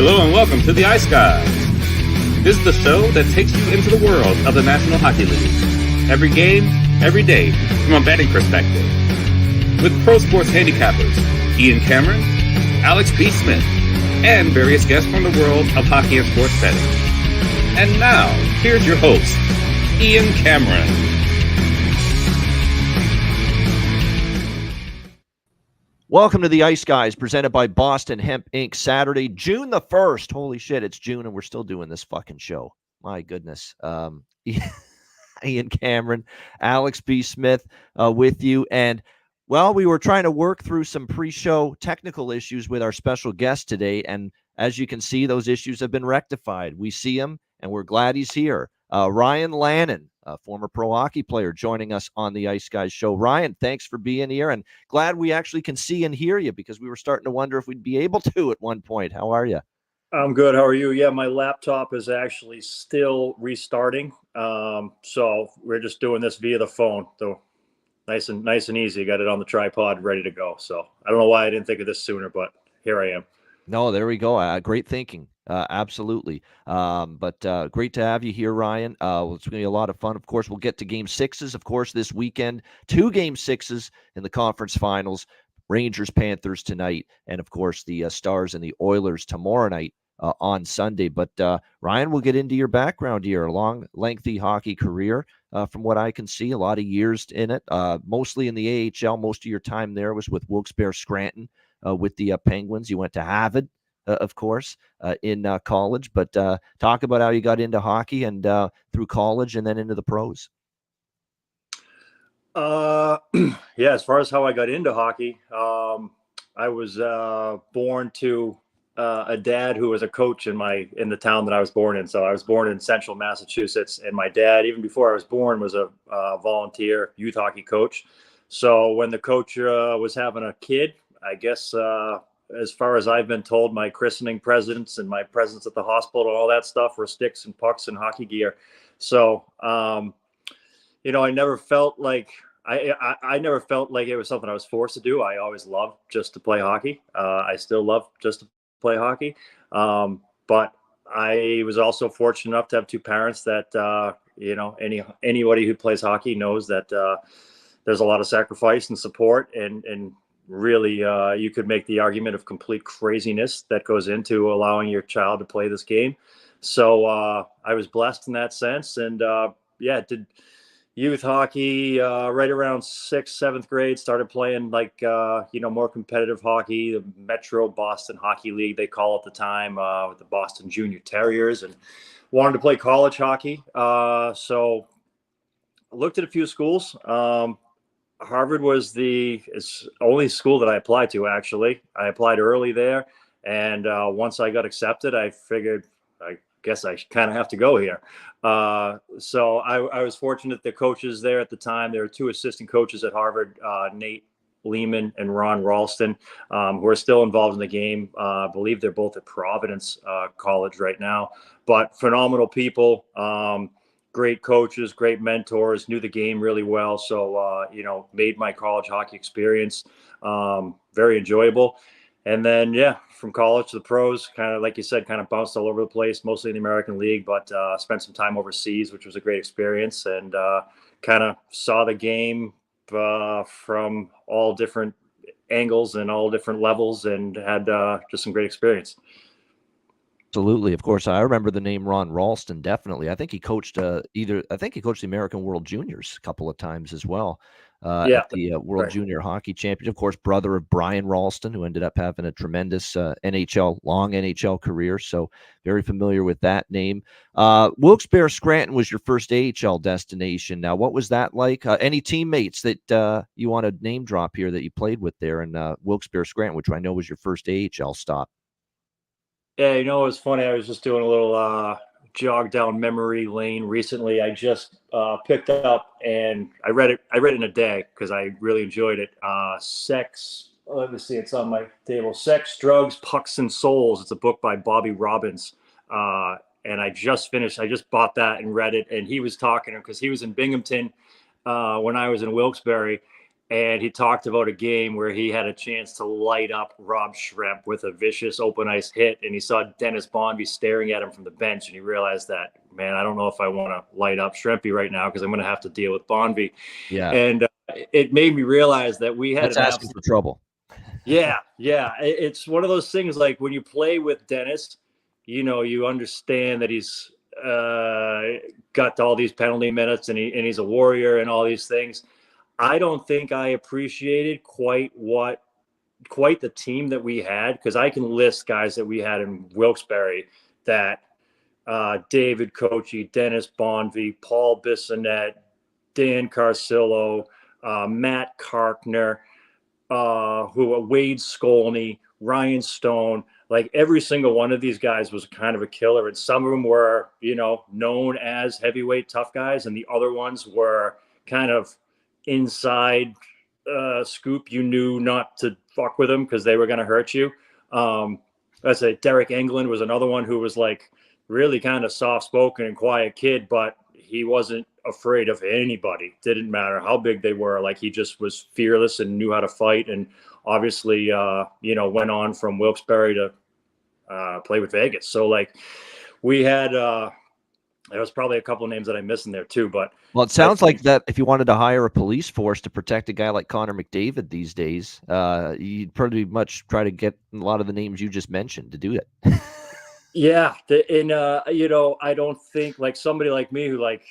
Hello and welcome to the Ice Guys. This is the show that takes you into the world of the National Hockey League. Every game, every day, from a betting perspective. With pro sports handicappers Ian Cameron, Alex P. Smith, and various guests from the world of hockey and sports betting. And now, here's your host, Ian Cameron. Welcome to the Ice Guys, presented by Boston Hemp Inc. Saturday, June the 1st. Holy shit, it's June and we're still doing this fucking show. My goodness. Ian Cameron, Alex B. Smith with you. And, well, we were trying to work through some pre-show technical issues with our special guest today. And as you can see, those issues have been rectified. We see him and we're glad he's here. Ryan Lannon, a former pro hockey player, joining us on the Ice Guys show. Ryan, thanks for being here, and glad we actually can see and hear you, because we were starting to wonder if we'd be able to at one point. How are you? I'm good. How are you? Yeah, my laptop is actually still restarting, so we're just doing this via the phone. So nice and easy. Got it on the tripod, ready to go. So I don't know why I didn't think of this sooner, but here I am. No, there we go. Great thinking. Absolutely. But great to have you here, Ryan. It's going to be a lot of fun. Of course, we'll get to game sixes, of course, this weekend. 2 game sixes in the conference finals. Rangers, Panthers tonight. And, of course, the Stars and the Oilers tomorrow night on Sunday. But, Ryan, we'll get into your background here. A long, lengthy hockey career, from what I can see. A lot of years in it, mostly in the AHL. Most of your time there was with Wilkes-Barre Scranton. With the Penguins. You went to Harvard, of course, in college. But talk about how you got into hockey and through college and then into the pros. Yeah, as far as how I got into hockey, I was born to a dad who was a coach in the town that I was born in. So I was born in central Massachusetts, and my dad, even before I was born, was a volunteer youth hockey coach. So when the coach was having a kid, I guess, as far as I've been told, my christening presents and my presents at the hospital and all that stuff were sticks and pucks and hockey gear. So, I never felt like I never felt like it was something I was forced to do. I always loved just to play hockey. I still love just to play hockey. But I was also fortunate enough to have 2 parents that, anybody who plays hockey knows that there's a lot of sacrifice and support and really, you could make the argument of complete craziness that goes into allowing your child to play this game. So I was blessed in that sense. And did youth hockey right around 6th, 7th grade, started playing more competitive hockey, the Metro Boston Hockey League, they call it at the time, with the Boston Junior Terriers, and wanted to play college hockey. So I looked at a few schools. Harvard was the only school that I applied to, actually. I applied early there, and once I got accepted, I figured, I guess I kind of have to go here. So I was fortunate. The coaches there at the time, there were 2 assistant coaches at Harvard, Nate Lehman and Ron Ralston, who are still involved in the game. I believe they're both at Providence College right now, but phenomenal people. Great coaches, great mentors, knew the game really well. So, made my college hockey experience very enjoyable. And then, from college to the pros, kind of like you said, kind of bounced all over the place, mostly in the American League, but spent some time overseas, which was a great experience, and kind of saw the game from all different angles and all different levels, and had just some great experience. Absolutely. Of course, I remember the name Ron Ralston, definitely. I think he coached the American World Juniors a couple of times as well, at the World Junior Hockey Championship. Of course, brother of Brian Ralston, who ended up having a tremendous long NHL career. So very familiar with that name. Wilkes-Barre Scranton was your first AHL destination. Now, what was that like? Any teammates that you want to name drop here that you played with there in Wilkes-Barre Scranton, which I know was your first AHL stop? Yeah, it was funny. I was just doing a little jog down memory lane recently. I just picked up, and I read it in a day because I really enjoyed it. Let me see, it's on my table. Sex, Drugs, Pucks, and Souls. It's a book by Bobby Robbins. And I just bought that and read it. And he was talking, because he was in Binghamton when I was in Wilkes-Barre. and he talked about a game where he had a chance to light up Rob Schremp with a vicious open ice hit, and he saw Dennis Bonvie staring at him from the bench, and he realized that, man, I don't know if I want to light up Schrempy right now because I'm going to have to deal with Bonvie. Yeah. And it made me realize that we had That's asking for trouble. Yeah. It's one of those things, like when you play with Dennis, you understand that he's got all these penalty minutes and he's a warrior and all these things. I don't think I appreciated quite the team that we had, because I can list guys that we had in Wilkes-Barre that David Kochi, Dennis Bonvie, Paul Bissonnette, Dan Carcillo, Matt Karkner, Wade Skolny, Ryan Stone. Like every single one of these guys was kind of a killer, and some of them were, known as heavyweight tough guys, and the other ones were kind of inside scoop. You knew not to fuck with them because they were going to hurt you. Let's say Derek England was another one who was like really kind of soft-spoken and quiet kid, but he wasn't afraid of anybody. Didn't matter how big they were. Like, he just was fearless and knew how to fight. And obviously, went on from Wilkes-Barre to play with Vegas. So like we had, there was probably a couple of names that I missed in there too, but well, it sounds like that if you wanted to hire a police force to protect a guy like Connor McDavid these days, you'd pretty much try to get a lot of the names you just mentioned to do it. Yeah. I don't think, like, somebody like me who, like,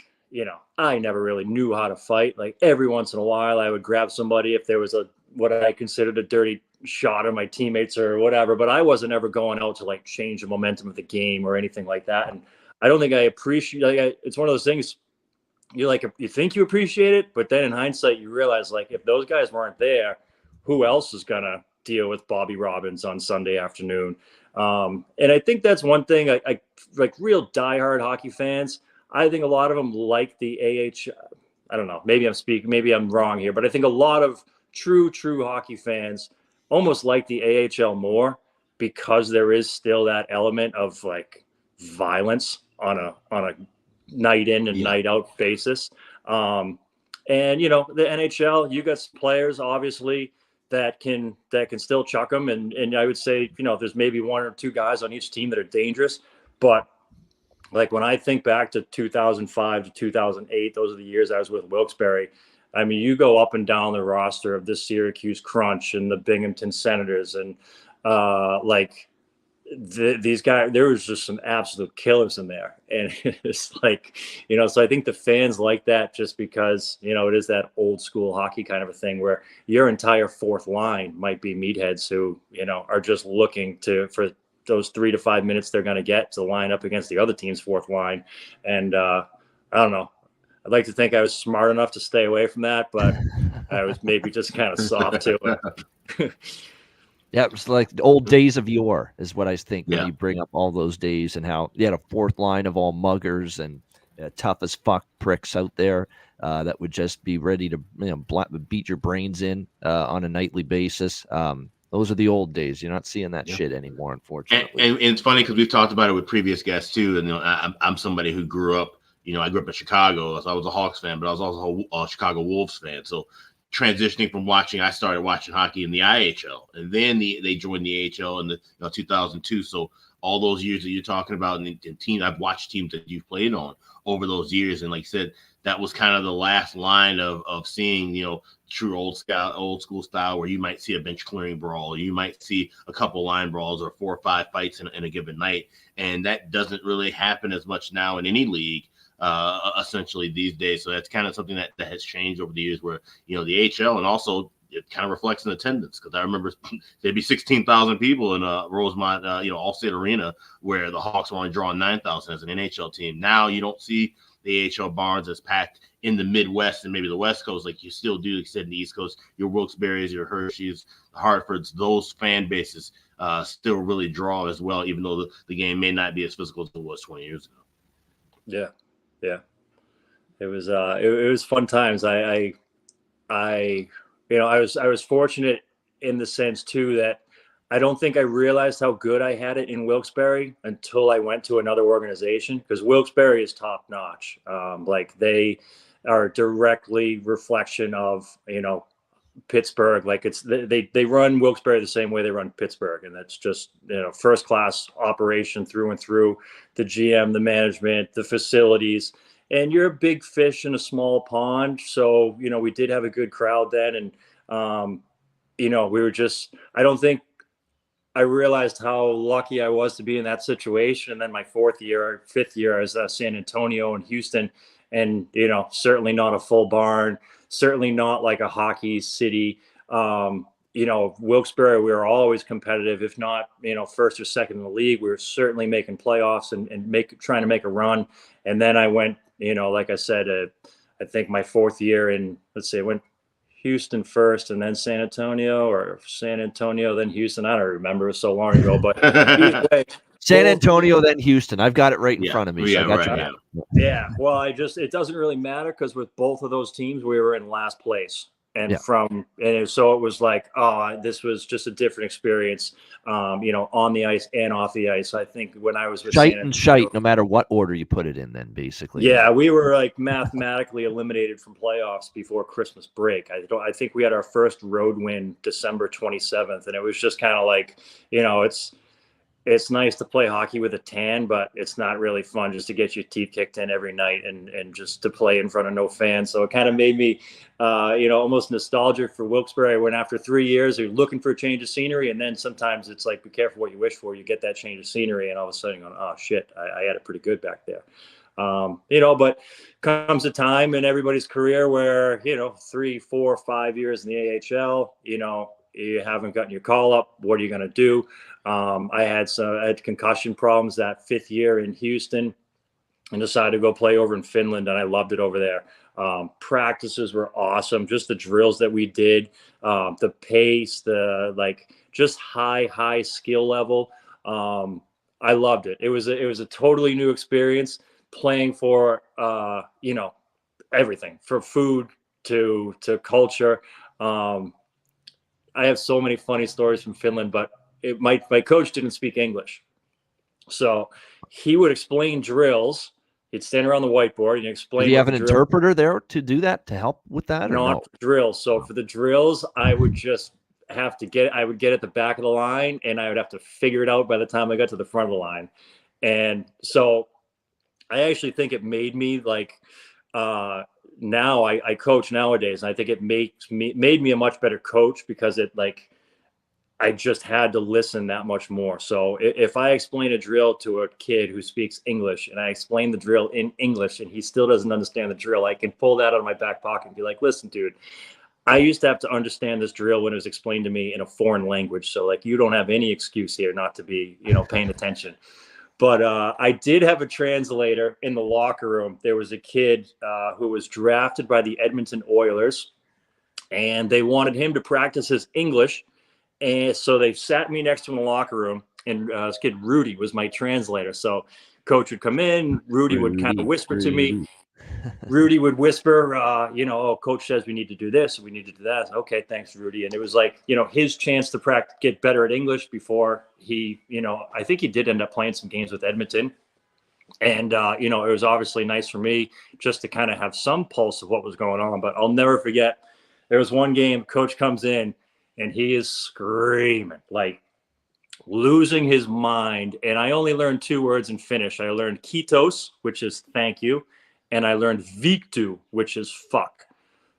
I never really knew how to fight. Like, every once in a while I would grab somebody if there was what I considered a dirty shot of my teammates or whatever, but I wasn't ever going out to like change the momentum of the game or anything like that. And I don't think I appreciate, it's one of those things you think you appreciate it, but then in hindsight you realize, like, if those guys weren't there, who else is going to deal with Bobby Robbins on Sunday afternoon? And I think that's one thing I like, real diehard hockey fans. I think a lot of them like the AHL. I don't know, maybe I'm wrong here, but I think a lot of true hockey fans almost like the AHL more because there is still that element of like violence on a night in and night out basis. And the NHL, you got some players obviously that can still chuck them, and I would say there's maybe one or two guys on each team that are dangerous, but like when I think back to 2005 to 2008, those are the years I was with Wilkes-Barre. I mean, you go up and down the roster of the Syracuse Crunch and the Binghamton Senators, and these guys, there was just some absolute killers in there. And it's like, so I think the fans like that just because, it is that old school hockey kind of a thing where your entire fourth line might be meatheads who, are just looking for those 3 to 5 minutes they're going to get to line up against the other team's fourth line. And I don't know. I'd like to think I was smart enough to stay away from that, but I was maybe just kind of soft to it. Yeah, it was like the old days of yore is what I think when you bring up all those days and how you had a fourth line of all muggers and tough as fuck pricks out there that would just be ready to beat your brains in on a nightly basis. Those are the old days. You're not seeing that shit anymore, unfortunately. And it's funny because we've talked about it with previous guests too. And I'm somebody who grew up. I grew up in Chicago, so I was a Hawks fan, but I was also a Chicago Wolves fan. So transitioning from I started watching hockey in the IHL, and then they joined the AHL in the 2002. So all those years that you're talking about, and I've watched teams that you've played on over those years, and like I said, that was kind of the last line of seeing true old school style where you might see a bench clearing brawl, or you might see a couple line brawls or 4 or 5 fights in a given night, and that doesn't really happen as much now in any league. Essentially these days. So that's kind of something that has changed over the years where, the AHL, and also it kind of reflects in attendance. Cause I remember there'd be 16,000 people in Rosemont, Allstate Arena, where the Hawks were only drawing 9,000 as an NHL team. Now you don't see the AHL barns as packed in the Midwest and maybe the West Coast, like you still do, like you said, in the East Coast, your Wilkes-Barres, your Hershey's, Hartfords, those fan bases still really draw as well, even though the game may not be as physical as it was 20 years ago. Yeah. Yeah, it was fun times. I was fortunate in the sense too that I don't think I realized how good I had it in Wilkes-Barre until I went to another organization, because Wilkes-Barre is top notch. Like, they are directly reflection of Pittsburgh. Like they run Wilkes-Barre the same way they run Pittsburgh, and that's just first class operation through and through. The GM, the management, the facilities, and you're a big fish in a small pond. So we did have a good crowd then, and we were just. I don't think I realized how lucky I was to be in that situation. And then my fifth year, I was San Antonio and Houston, and certainly not a full barn, certainly not like a hockey city. Wilkes-Barre, we were always competitive, if not first or second in the league. We were certainly making playoffs and trying to make a run. And then I went, like I said, I think my fourth year in, I went Houston first and then San Antonio, or San Antonio, then Houston. I don't remember. It was so long ago, but either way, San Antonio, then Houston. I've got it right in front of me. Yeah, so I right. got Yeah. Well, it doesn't really matter because with both of those teams, we were in last place. And so it was like, this was just a different experience, on the ice and off the ice. I think when I was with shite, no matter what order you put it in, then basically. Yeah, we were like mathematically eliminated from playoffs before Christmas break. I think we had our first road win December 27th, and it was just kind of like, it's nice to play hockey with a tan, but it's not really fun just to get your teeth kicked in every night and just to play in front of no fans. So it kind of made me, almost nostalgic for Wilkes-Barre. When after 3 years, you're looking for a change of scenery, and then sometimes it's like, be careful what you wish for. You get that change of scenery, and all of a sudden, you're going, oh shit, I had it pretty good back there. But comes a time in everybody's career where 3, 4, 5 years in the AHL, you haven't gotten your call up. What are you going to do? I had concussion problems that 5th year in Houston and decided to go play over in Finland, and I loved it over there. Practices were awesome. Just the drills that we did, the pace, just high skill level. I loved it. It was a totally new experience, playing for, everything, from food to culture. I have so many funny stories from Finland, but my coach didn't speak English. So he would explain drills. He'd stand around the whiteboard and explain. Do you have an interpreter there to do that, to help with that? Not for drills. So for the drills, I would just have to I would get at the back of the line, and I would have to figure it out by the time I got to the front of the line. And so I actually think it made me now I coach nowadays, and I think it made me a much better coach because I just had to listen that much more. So if I explain a drill to a kid who speaks English, and I explain the drill in English and he still doesn't understand the drill, I can pull that out of my back pocket and be like, listen, dude, I used to have to understand this drill when it was explained to me in a foreign language. So you don't have any excuse here not to be, paying attention. But I did have a translator in the locker room. There was a kid who was drafted by the Edmonton Oilers, and they wanted him to practice his English. And so they sat me next to him in the locker room, and this kid, Rudy, was my translator. So coach would come in, Rudy would kind of whisper to me. Rudy would whisper, coach says we need to do this, we need to do that. Okay, thanks, Rudy. And it was his chance to get better at English before he, I think he did end up playing some games with Edmonton. And, it was obviously nice for me just to kind of have some pulse of what was going on. But I'll never forget, there was one game, coach comes in, and he is screaming, losing his mind. And I only learned 2 words in Finnish. I learned kiitos, which is thank you. And I learned vittu, which is fuck.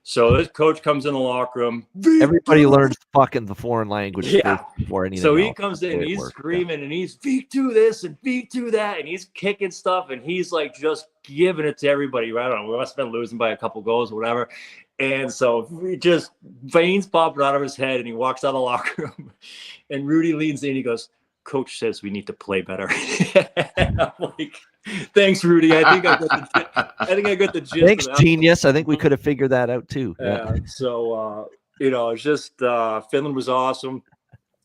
So this coach comes in the locker room. Everybody learns fucking the foreign language before anything. So he comes in, he's screaming, and he's vittu this and vittu that, and he's kicking stuff, and he's just giving it to everybody. I don't know, we must have been losing by a couple goals or whatever. And so he just veins popping out of his head, and he walks out of the locker room, and Rudy leans in, he goes, coach says we need to play better. And I'm like, thanks, Rudy. I think I got the gist. Thanks, genius. I think we could have figured that out too. So it's just Finland was awesome.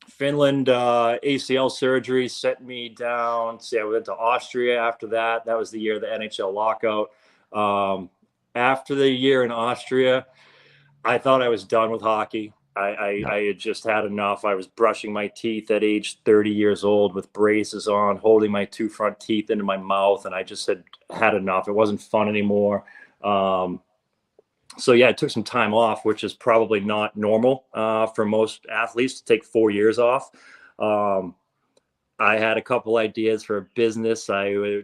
Finland ACL surgery set me down. I went to Austria after that. That was the year of the NHL lockout. After the year in Austria, I thought I was done with hockey. I had just had enough. I was brushing my teeth at age 30 years old with braces on, holding my 2 front teeth into my mouth, and I just had enough. It wasn't fun anymore. So yeah, I took some time off, which is probably not normal for most athletes to take 4 years off. I had a couple ideas for a business. I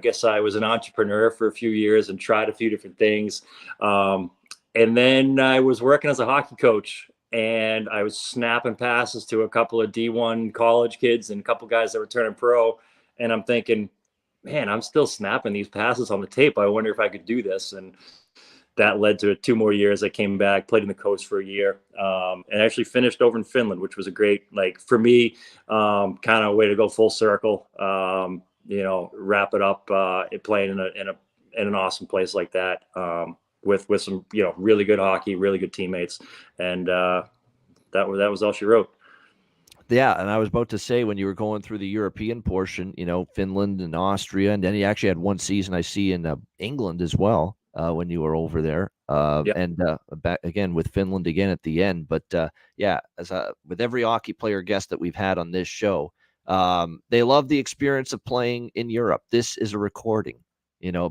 guess I was an entrepreneur for a few years and tried a few different things. And then I was working as a hockey coach, and I was snapping passes to a couple of D1 college kids and a couple guys that were turning pro. And I'm thinking, man, I'm still snapping these passes on the tape. I wonder if I could do this. And that led to 2 more years. I came back, played in the coast for a year, and actually finished over in Finland, which was a great, like for me, kind of way to go full circle. Wrap it up, playing in an awesome place like that, with some really good hockey, really good teammates, and that was all she wrote. Yeah, and I was about to say, when you were going through the European portion, Finland and Austria, and then you actually had one season I see in England as well, when you were over there, and back again with Finland again at the end. But yeah, with every hockey player guest that we've had on this show, they love the experience of playing in Europe. This is a recording.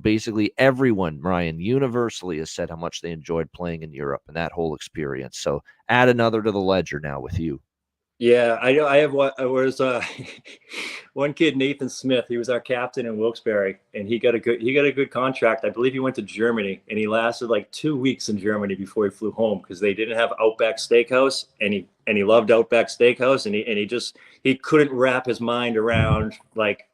Basically everyone, Ryan, universally has said how much they enjoyed playing in Europe and that whole experience. So add another to the ledger now with you. Yeah, I know. I have what was one kid, Nathan Smith. He was our captain in Wilkes-Barre, and he got a good contract. I believe he went to Germany, and he lasted like 2 weeks in Germany before he flew home because they didn't have Outback Steakhouse, and he loved Outback Steakhouse, and he couldn't wrap his mind around like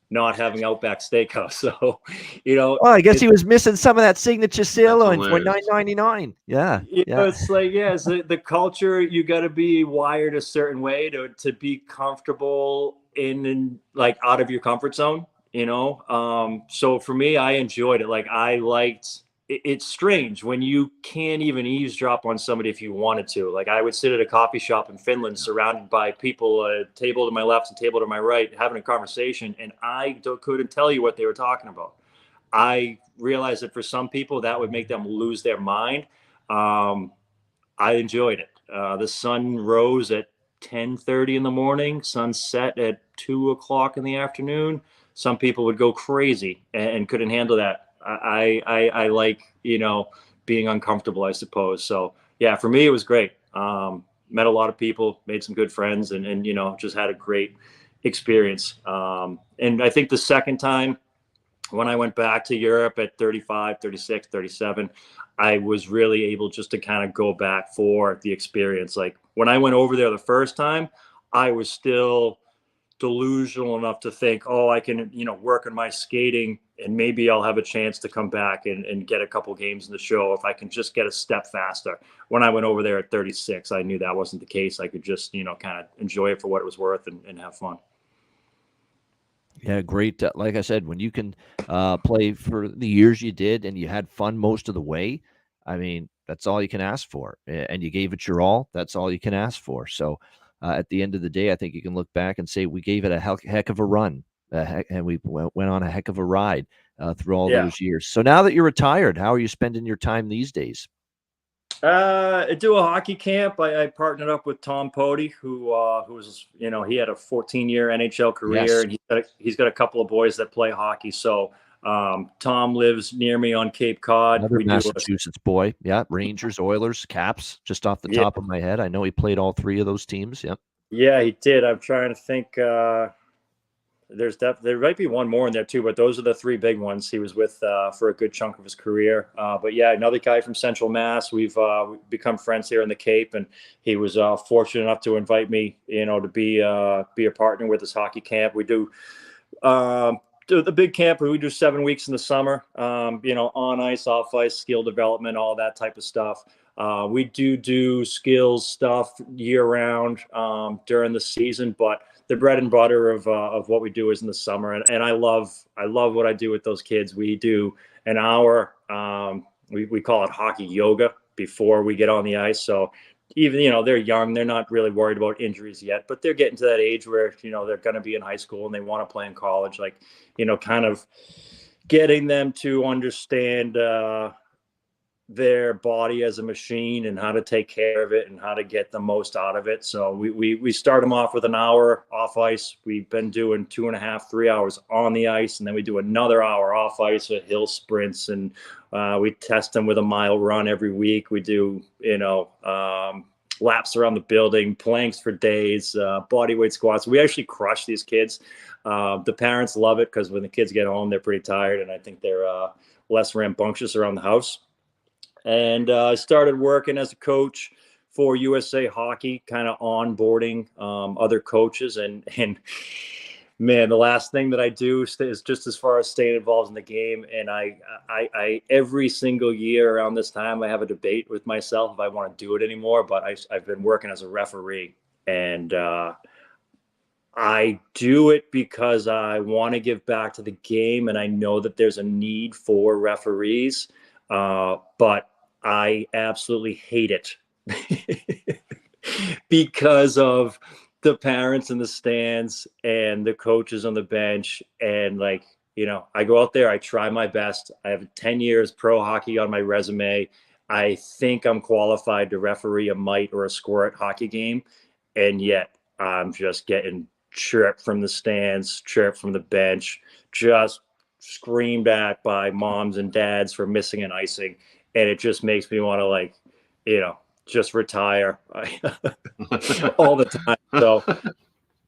not having Outback Steakhouse. So, well, I guess he was missing some of that signature sirloin for $9.99. Yeah, it's like, it's the culture. You got to be wired a certain way to be comfortable in like out of your comfort zone. So for me, I enjoyed it. Like I liked. It's strange when you can't even eavesdrop on somebody if you wanted to. Like I would sit at a coffee shop in Finland surrounded by people, a table to my left and table to my right, having a conversation, and I couldn't tell you what they were talking about. I realized that for some people that would make them lose their mind. I enjoyed it. The sun rose at 10:30 in the morning, sun set at 2 o'clock in the afternoon. Some people would go crazy and couldn't handle that. I like, being uncomfortable, I suppose. So yeah, for me, it was great. Met a lot of people, made some good friends, and just had a great experience. And I think the second time when I went back to Europe at 35, 36, 37, I was really able just to kind of go back for the experience. Like when I went over there the first time, I was still delusional enough to think, oh, I can, work on my skating and maybe I'll have a chance to come back and get a couple games in the show if I can just get a step faster. When I went over there at 36, I knew that wasn't the case. I could just, kind of enjoy it for what it was worth and have fun. Yeah, great. Like I said, when you can play for the years you did and you had fun most of the way, I mean, that's all you can ask for. And you gave it your all. That's all you can ask for. So at the end of the day, I think you can look back and say we gave it a heck of a run, and we went on a heck of a ride through all those years. So now that you're retired, how are you spending your time these days? I do a hockey camp. I partnered up with Tom Pody, who was, he had a 14-year NHL career, and he's got a couple of boys that play hockey. So Tom lives near me on Cape Cod. Another Massachusetts boy. Yeah, Rangers, Oilers, Caps, just off the top of my head. I know he played all 3 of those teams. Yep. Yeah, he did. I'm trying to think. There might be one more in there too, but those are the 3 big ones he was with for a good chunk of his career. But yeah, another guy from Central Mass. We've become friends here in the Cape, and he was fortunate enough to invite me, to be a partner with his hockey camp. We do the big camp. We do 7 weeks in the summer. On ice, off ice, skill development, all that type of stuff. We do skills stuff year round during the season, but the bread and butter of what we do is in the summer. And I love what I do with those kids. We do an hour. We call it hockey yoga before we get on the ice. So even, they're young, they're not really worried about injuries yet, but they're getting to that age where, they're going to be in high school and they want to play in college, like, kind of getting them to understand, their body as a machine and how to take care of it and how to get the most out of it. So we start them off with an hour off ice. We've been doing 2.5, 3 hours on the ice, and then we do another hour off ice with hill sprints, and we test them with a mile run every week. We do, laps around the building, planks for days, body weight squats. We actually crush these kids. The parents love it because when the kids get home, they're pretty tired, and I think they're less rambunctious around the house. And I started working as a coach for USA Hockey, kind of onboarding other coaches. And man, the last thing that I do is just as far as staying involved in the game. And I every single year around this time, I have a debate with myself if I want to do it anymore. But I've been working as a referee, and I do it because I want to give back to the game, and I know that there's a need for referees. But I absolutely hate it because of the parents in the stands and the coaches on the bench. And I go out there, I try my best. I have 10 years pro hockey on my resume. I think I'm qualified to referee a mite or a squirt hockey game. And yet I'm just getting chirped from the stands, chirped from the bench, just screamed at by moms and dads for missing an icing. And it just makes me want to just retire all the time. So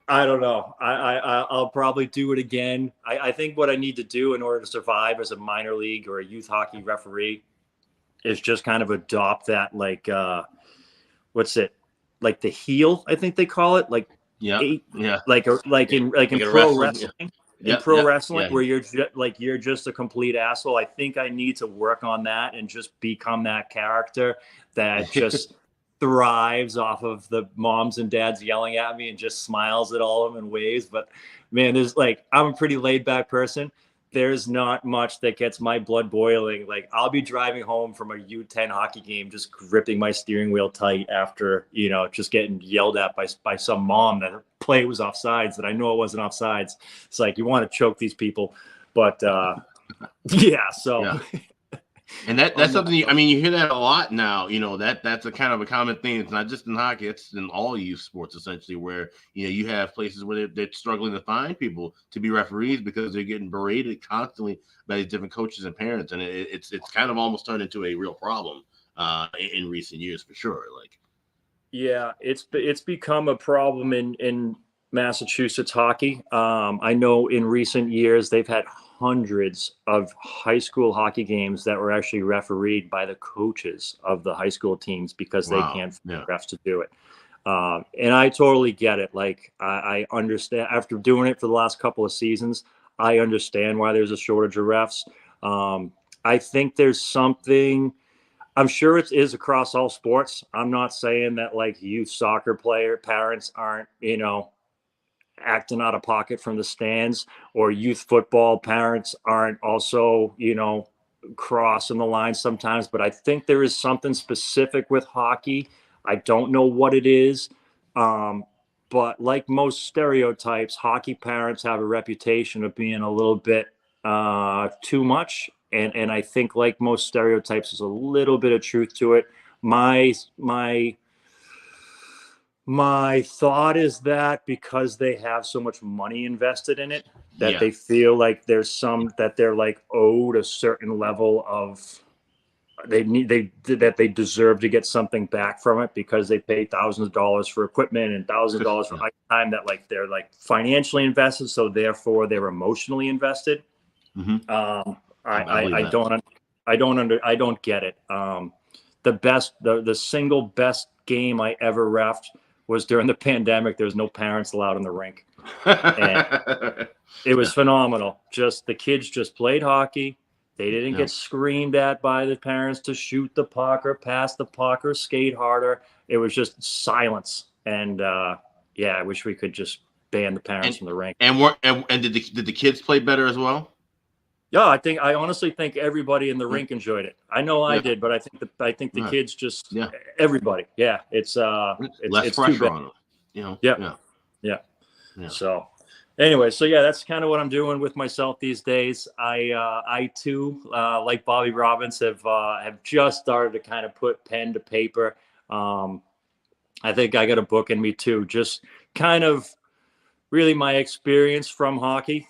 I don't know. I'll probably do it again. I think what I need to do in order to survive as a minor league or a youth hockey referee is just kind of adopt that, what's it? Like the heel, I think they call it. Like in pro wrestling. In pro wrestling, where you're just a complete asshole. I think I need to work on that and just become that character that just thrives off of the moms and dads yelling at me and just smiles at all of them and waves. But man, I'm a pretty laid back person. There's not much that gets my blood boiling. I'll be driving home from a U10 hockey game, just gripping my steering wheel tight after, just getting yelled at by some mom that her play was offsides, that I know it wasn't offsides. It's you want to choke these people, but yeah. So, yeah. And that's something, you hear that a lot now, that's a kind of a common thing. It's not just in hockey, it's in all youth sports, essentially, where, you have places where they're struggling to find people to be referees because they're getting berated constantly by these different coaches and parents. And it's kind of almost turned into a real problem in recent years, for sure. Yeah, it's become a problem in Massachusetts hockey. I know in recent years, they've had hundreds of high school hockey games that were actually refereed by the coaches of the high school teams because they can't find refs to do it. And I totally get it. I understand, after doing it for the last couple of seasons, I understand why there's a shortage of refs. I think there's something, I'm sure it is across all sports. I'm not saying that youth soccer parents aren't, acting out of pocket from the stands, or youth football parents aren't also, crossing the line sometimes. But I think there is something specific with hockey. I don't know what it is. But like most stereotypes, hockey parents have a reputation of being a little bit too much. And I think like most stereotypes, there's a little bit of truth to it. My thought is that because they have so much money invested in it, that they feel like there's that they're owed a certain level of, that they deserve to get something back from it because they pay thousands of dollars for equipment and thousands of dollars for time, that they're financially invested. So therefore they're emotionally invested. Mm-hmm. I don't get it. The single best game I ever reffed was during the pandemic. There was no parents allowed in the rink. And it was phenomenal. Just the kids just played hockey. They didn't get screamed at by the parents to shoot the puck or pass the puck or skate harder. It was just silence. And I wish we could just ban the parents from the rink. And did the kids play better as well? Yeah, I honestly think everybody in the rink enjoyed it. I know I did, but I think the kids just everybody. Yeah, it's less it's pressure too bad. on them. Yeah. So Anyway, so yeah, that's kind of what I'm doing with myself these days. I too, like Bobby Robbins, have just started to kind of put pen to paper. I think I got a book in me too, just kind of really my experience from hockey,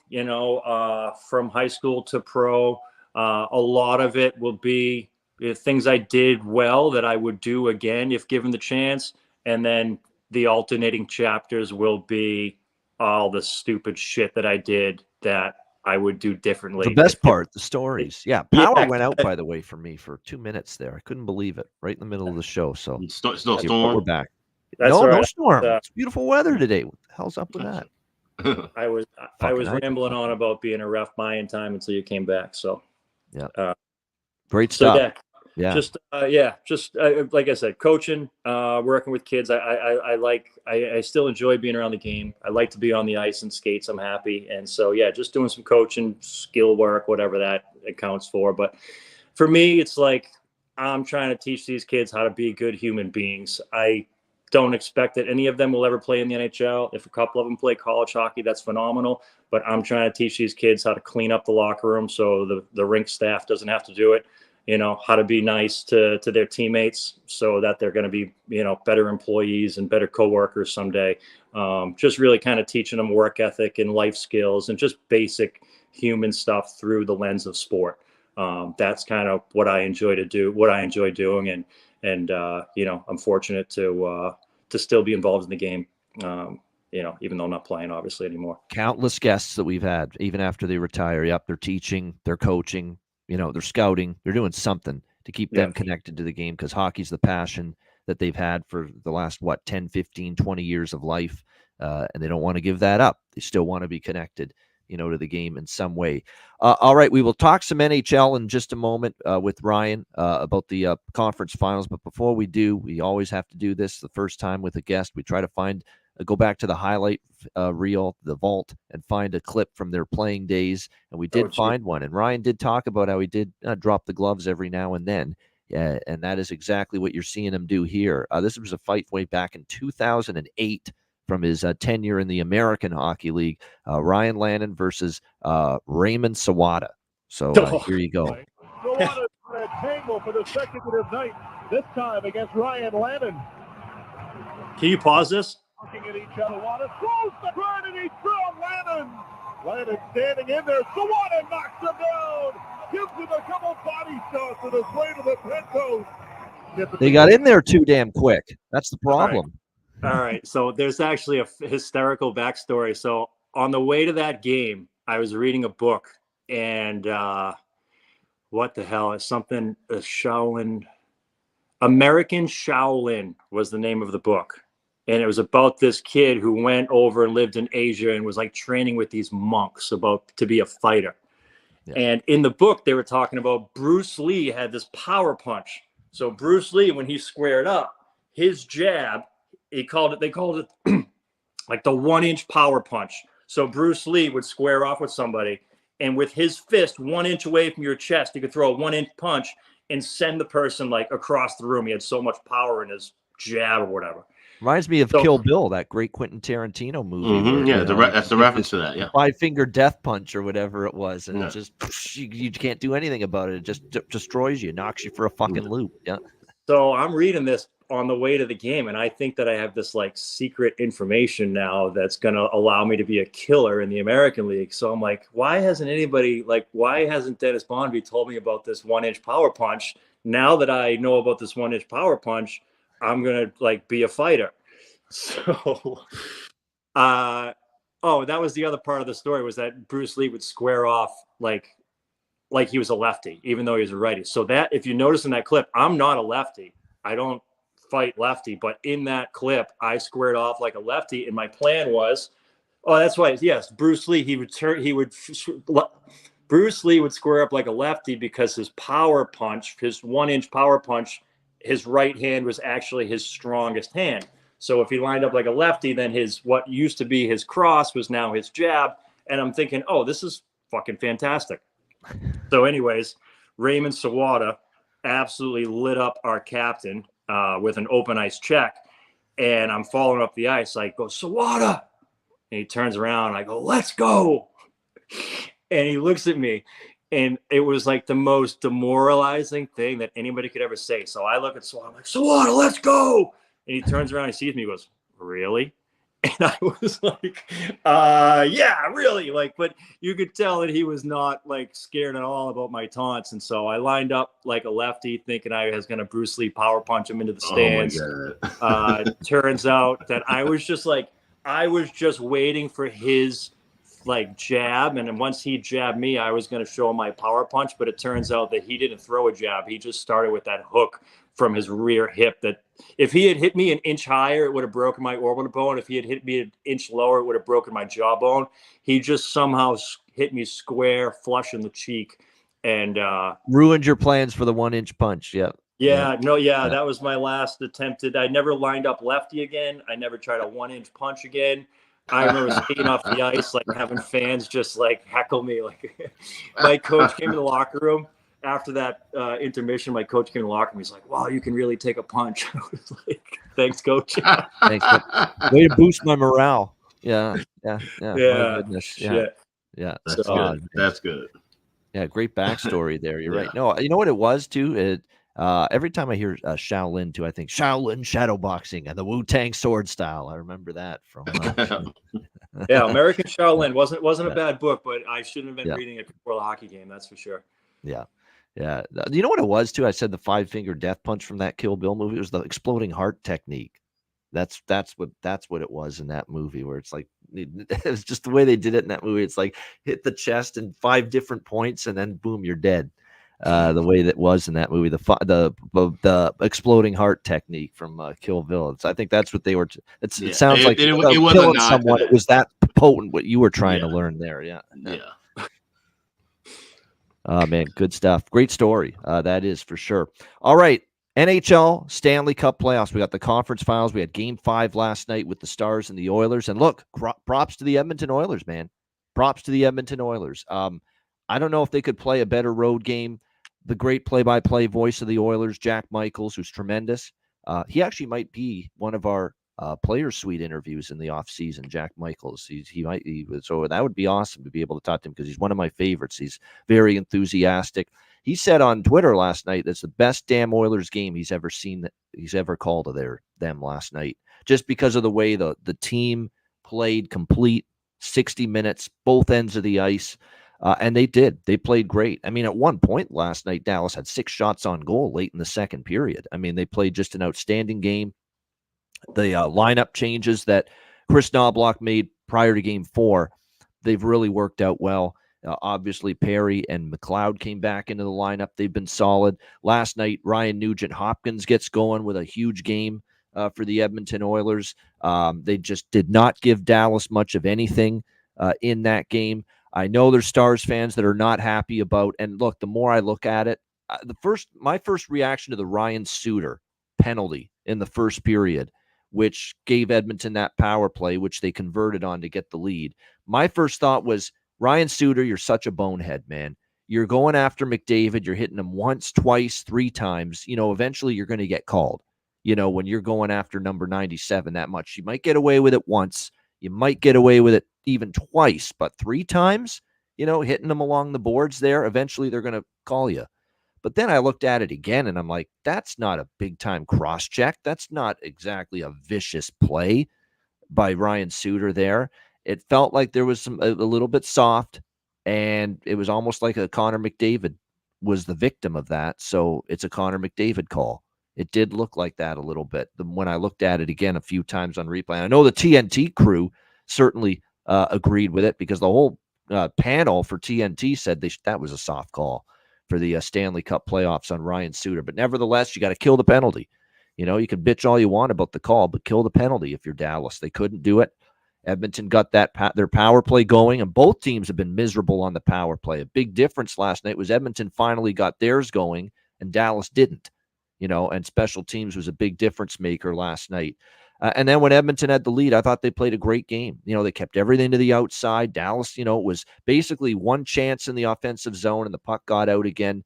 from high school to pro. A lot of it will be things I did well that I would do again if given the chance. And then the alternating chapters will be all the stupid shit that I did that I would do differently. The best part, the stories. Yeah. Yeah, Power went out, by the way, for me for 2 minutes there. I couldn't believe it right in the middle of the show. So Still but we're storm. back. that's No, all no right. storm. It's beautiful weather today. What the hell's up with that? I was Fucking rambling on about being a ref my entire time until you came back. So great so stuff. yeah, Yeah. just like I said, coaching, working with kids. I still enjoy being around the game. I like to be on the ice and skates. I'm happy, and so yeah, just doing some coaching, skill work, whatever that accounts for. But for me, it's like I'm trying to teach these kids how to be good human beings. I don't expect that any of them will ever play in the NHL. If a couple of them play college hockey, that's phenomenal. But I'm trying to teach these kids how to clean up the locker room so the rink staff doesn't have to do it. How to be nice to their teammates so that they're going to be, better employees and better coworkers someday. Just really kind of teaching them work ethic and life skills and just basic human stuff through the lens of sport. That's kind of what I enjoy doing. And I'm fortunate to still be involved in the game. Even though I'm not playing obviously anymore. Countless guests that we've had, even after they retire. Yep. They're teaching, they're coaching, they're scouting, they're doing something to keep them connected to the game because hockey's the passion that they've had for the last, 10, 15, 20 years of life. And they don't want to give that up. They still want to be connected, to the game in some way. All right. We will talk some NHL in just a moment with Ryan about the conference finals. But before we do, we always have to do this the first time with a guest. We try to go back to the highlight reel, the vault, and find a clip from their playing days. And we did find one. And Ryan did talk about how he did drop the gloves every now and then. And that is exactly what you're seeing him do here. This was a fight way back in 2008 from his tenure in the American Hockey League. Ryan Lannon versus Raymond Sawada. So here you go. Sawada at tangle for the consecutive night, this time against Ryan Lannon. Can you pause this? Looking at each other. Sawada throws the grind and he threw Lannon. Lannon standing in there. Sawada knocks him down. Gives him a couple body shots with his way to the pentos. They got in there too damn quick. That's the problem. All right. So there's actually a hysterical backstory. So on the way to that game, I was reading a book and what the hell is something American Shaolin was the name of the book. And it was about this kid who went over and lived in Asia and was like training with these monks to be a fighter. Yeah. And in the book, they were talking about Bruce Lee had this power punch. So Bruce Lee, when he squared up, his jab, they called it like the 1-inch power punch. So Bruce Lee would square off with somebody, and with his fist 1 inch away from your chest, he could throw a 1-inch punch and send the person like across the room. He had so much power in his jab or whatever. Reminds me of Kill Bill, that great Quentin Tarantino movie. Mm-hmm, where, that's the reference to that. Yeah, 5-finger death punch or whatever it was, and it just you can't do anything about it. It just destroys you, knocks you for a fucking loop. Yeah. So I'm reading this on the way to the game, and I think that I have this like secret information now that's going to allow me to be a killer in the American League. So I'm like, why hasn't Dennis Bonvie told me about this 1-inch power punch? Now that I know about this 1-inch power punch, I'm going to like be a fighter. So, that was the other part of the story, was that Bruce Lee would square off like he was a lefty, even though he was a righty. So that, if you notice in that clip, I'm not a lefty. I don't fight lefty, but in that clip, I squared off like a lefty. And my plan was, that's why. Yes. Bruce Lee, Bruce Lee would square up like a lefty because his power punch, his 1-inch power punch, his right hand was actually his strongest hand. So if he lined up like a lefty, then what used to be his cross was now his jab. And I'm thinking, this is fucking fantastic. So anyways, Raymond Sawada absolutely lit up our captain with an open ice check. And I'm following up the ice. I go, Sawada, And he turns around. I go, let's go. And he looks at me. And it was like the most demoralizing thing that anybody could ever say. So I look at Sawada. I'm like, Sawada, let's go. And he turns around. He sees me. He goes, really? And I was like, yeah, really. Like, but you could tell that he was not like scared at all about my taunts. And so I lined up like a lefty thinking I was going to Bruce Lee power punch him into the stands. Oh my God. Turns out that I was just waiting for his like jab. And then once he jabbed me, I was going to show him my power punch. But it turns out that he didn't throw a jab. He just started with that hook from his rear hip that if he had hit me an inch higher, it would have broken my orbital bone. If he had hit me an inch lower, it would have broken my jawbone. He just somehow hit me square, flush in the cheek, and ruined your plans for the 1-inch punch. Yep. Yeah, that was my last attempted. I never lined up lefty again. I never tried a 1-inch punch again. I remember skating off the ice, like having fans just like heckle me. Like my coach came in the locker room after that intermission. My coach came in the locker room. He's like, "Wow, you can really take a punch." I was like, "Thanks, coach." Thanks. Way to boost my morale. Yeah. My goodness. Yeah. That's good. That's good. Yeah, great backstory there. You're right. No, you know what it was too? Every time I hear Shaolin too, I think Shaolin shadowboxing and the Wu-Tang sword style. I remember that from American Shaolin wasn't a bad book, but I shouldn't have been reading it before the hockey game. That's for sure. Yeah. You know what it was too? I said the 5-finger death punch from that Kill Bill movie. It was the exploding heart technique. That's what it was in that movie, where it's like it was just the way they did it in that movie. It's like hit the chest in 5 different points and then boom, you're dead. The way that was in that movie, the exploding heart technique from Kill Bill. I think that's what they were. It sounds like it was killing someone. It was that potent. What you were trying to learn there, yeah. Oh man, good stuff. Great story. That is for sure. All right, NHL Stanley Cup playoffs. We got the conference finals. We had Game 5 last night with the Stars and the Oilers. And look, props to the Edmonton Oilers, man. Props to the Edmonton Oilers. I don't know if they could play a better road game. The great play-by-play voice of the Oilers, Jack Michaels, who's tremendous. He actually might be one of our Players Suite interviews in the offseason, Jack Michaels. So that would be awesome to be able to talk to him because he's one of my favorites. He's very enthusiastic. He said on Twitter last night that's the best damn Oilers game he's ever seen, that he's ever called to them last night, just because of the way the team played complete 60 minutes, both ends of the ice. And they did. They played great. I mean, at one point last night, Dallas had 6 shots on goal late in the second period. I mean, they played just an outstanding game. The lineup changes that Chris Knobloch made prior to Game 4, they've really worked out well. Obviously, Perry and McLeod came back into the lineup. They've been solid. Last night, Ryan Nugent-Hopkins gets going with a huge game for the Edmonton Oilers. They just did not give Dallas much of anything in that game. I know there's Stars fans that are not happy about, and look, the more I look at it, my first reaction to the Ryan Suter penalty in the first period, which gave Edmonton that power play, which they converted on to get the lead. My first thought was, Ryan Suter, you're such a bonehead, man. You're going after McDavid. You're hitting him once, twice, 3 times. Eventually you're going to get called. When you're going after number 97 that much, you might get away with it once. You might get away with it even twice, but 3 times, hitting them along the boards there, eventually they're going to call you. But then I looked at it again and I'm like, that's not a big time cross check. That's not exactly a vicious play by Ryan Suter there. It felt like there was a little bit soft, and it was almost like a Connor McDavid was the victim of that. So it's a Connor McDavid call. It did look like that a little bit when I looked at it again a few times on replay. I know the TNT crew certainly agreed with it because the whole panel for TNT said that was a soft call for the Stanley Cup playoffs on Ryan Suter. But nevertheless, you got to kill the penalty. You can bitch all you want about the call, but kill the penalty if you're Dallas. They couldn't do it. Edmonton got their power play going, and both teams have been miserable on the power play. A big difference last night was Edmonton finally got theirs going, and Dallas didn't. And special teams was a big difference maker last night. And then when Edmonton had the lead, I thought they played a great game. They kept everything to the outside. Dallas, it was basically one chance in the offensive zone, and the puck got out again.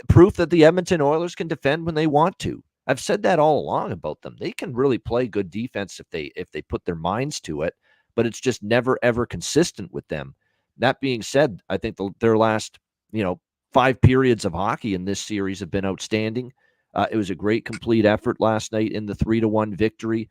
Proof that the Edmonton Oilers can defend when they want to. I've said that all along about them. They can really play good defense if they put their minds to it. but it's just never, ever consistent with them. That being said, I think their last, 5 periods of hockey in this series have been outstanding. It was a great complete effort last night in the 3-1 victory.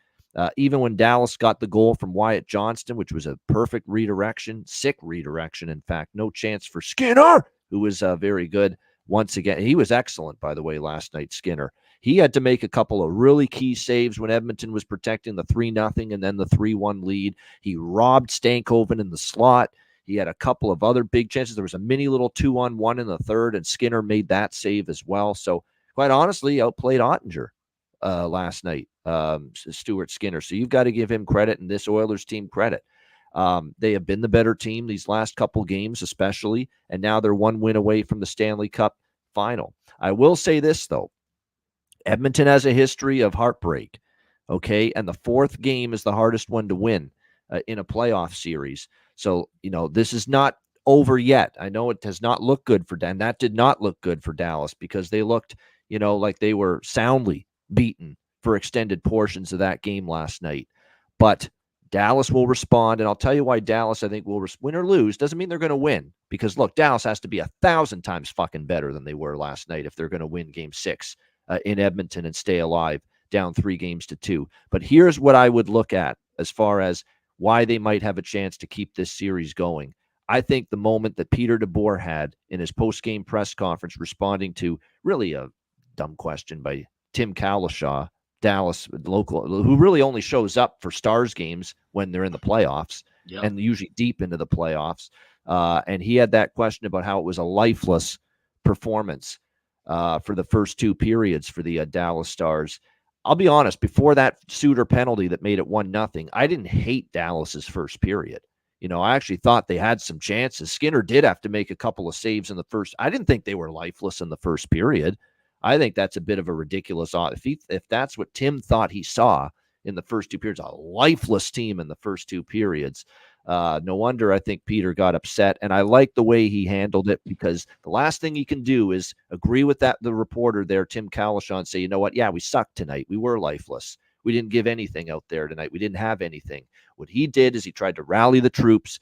Even when Dallas got the goal from Wyatt Johnston, which was a perfect redirection, sick redirection, in fact, no chance for Skinner, who was very good once again. He was excellent, by the way, last night, Skinner. He had to make a couple of really key saves when Edmonton was protecting the 3-0 and then the 3-1 lead. He robbed Stankoven in the slot. He had a couple of other big chances. There was a mini little 2-on-1 in the third, and Skinner made that save as well. So, quite honestly, outplayed Ottinger last night, Stuart Skinner. So you've got to give him credit and this Oilers team credit. They have been the better team these last couple games, especially, and now they're 1 win away from the Stanley Cup final. I will say this, though. Edmonton has a history of heartbreak, okay? And the 4th game is the hardest one to win in a playoff series. So, this is not over yet. I know it has not looked good for Dan. That did not look good for Dallas because they looked, like they were soundly beaten for extended portions of that game last night. But Dallas will respond, and I'll tell you why Dallas, I think, will win or lose. Doesn't mean they're going to win because, look, Dallas has to be 1,000 times fucking better than they were last night if they're going to win Game 6 in Edmonton and stay alive down 3-2. But here's what I would look at as far as why they might have a chance to keep this series going. I think the moment that Peter DeBoer had in his post-game press conference responding to really a dumb question by Tim Kalishaw, Dallas local, who really only shows up for Stars games when they're in the playoffs and usually deep into the playoffs. And he had that question about how it was a lifeless performance for the first 2 periods for the Dallas Stars. I'll be honest, before that Suter penalty that made it 1-0, I didn't hate Dallas's first period. I actually thought they had some chances. Skinner did have to make a couple of saves in the first. I didn't think they were lifeless in the first period. I think that's a bit of a ridiculous. If that's what Tim thought he saw in the first 2 periods, a lifeless team in the first 2 periods, no wonder I think Peter got upset. And I like the way he handled it because the last thing he can do is agree with the reporter there, Tim Kalishaw, and say, you know what? Yeah, we sucked tonight. We were lifeless. We didn't give anything out there tonight. We didn't have anything. What he did is he tried to rally the troops,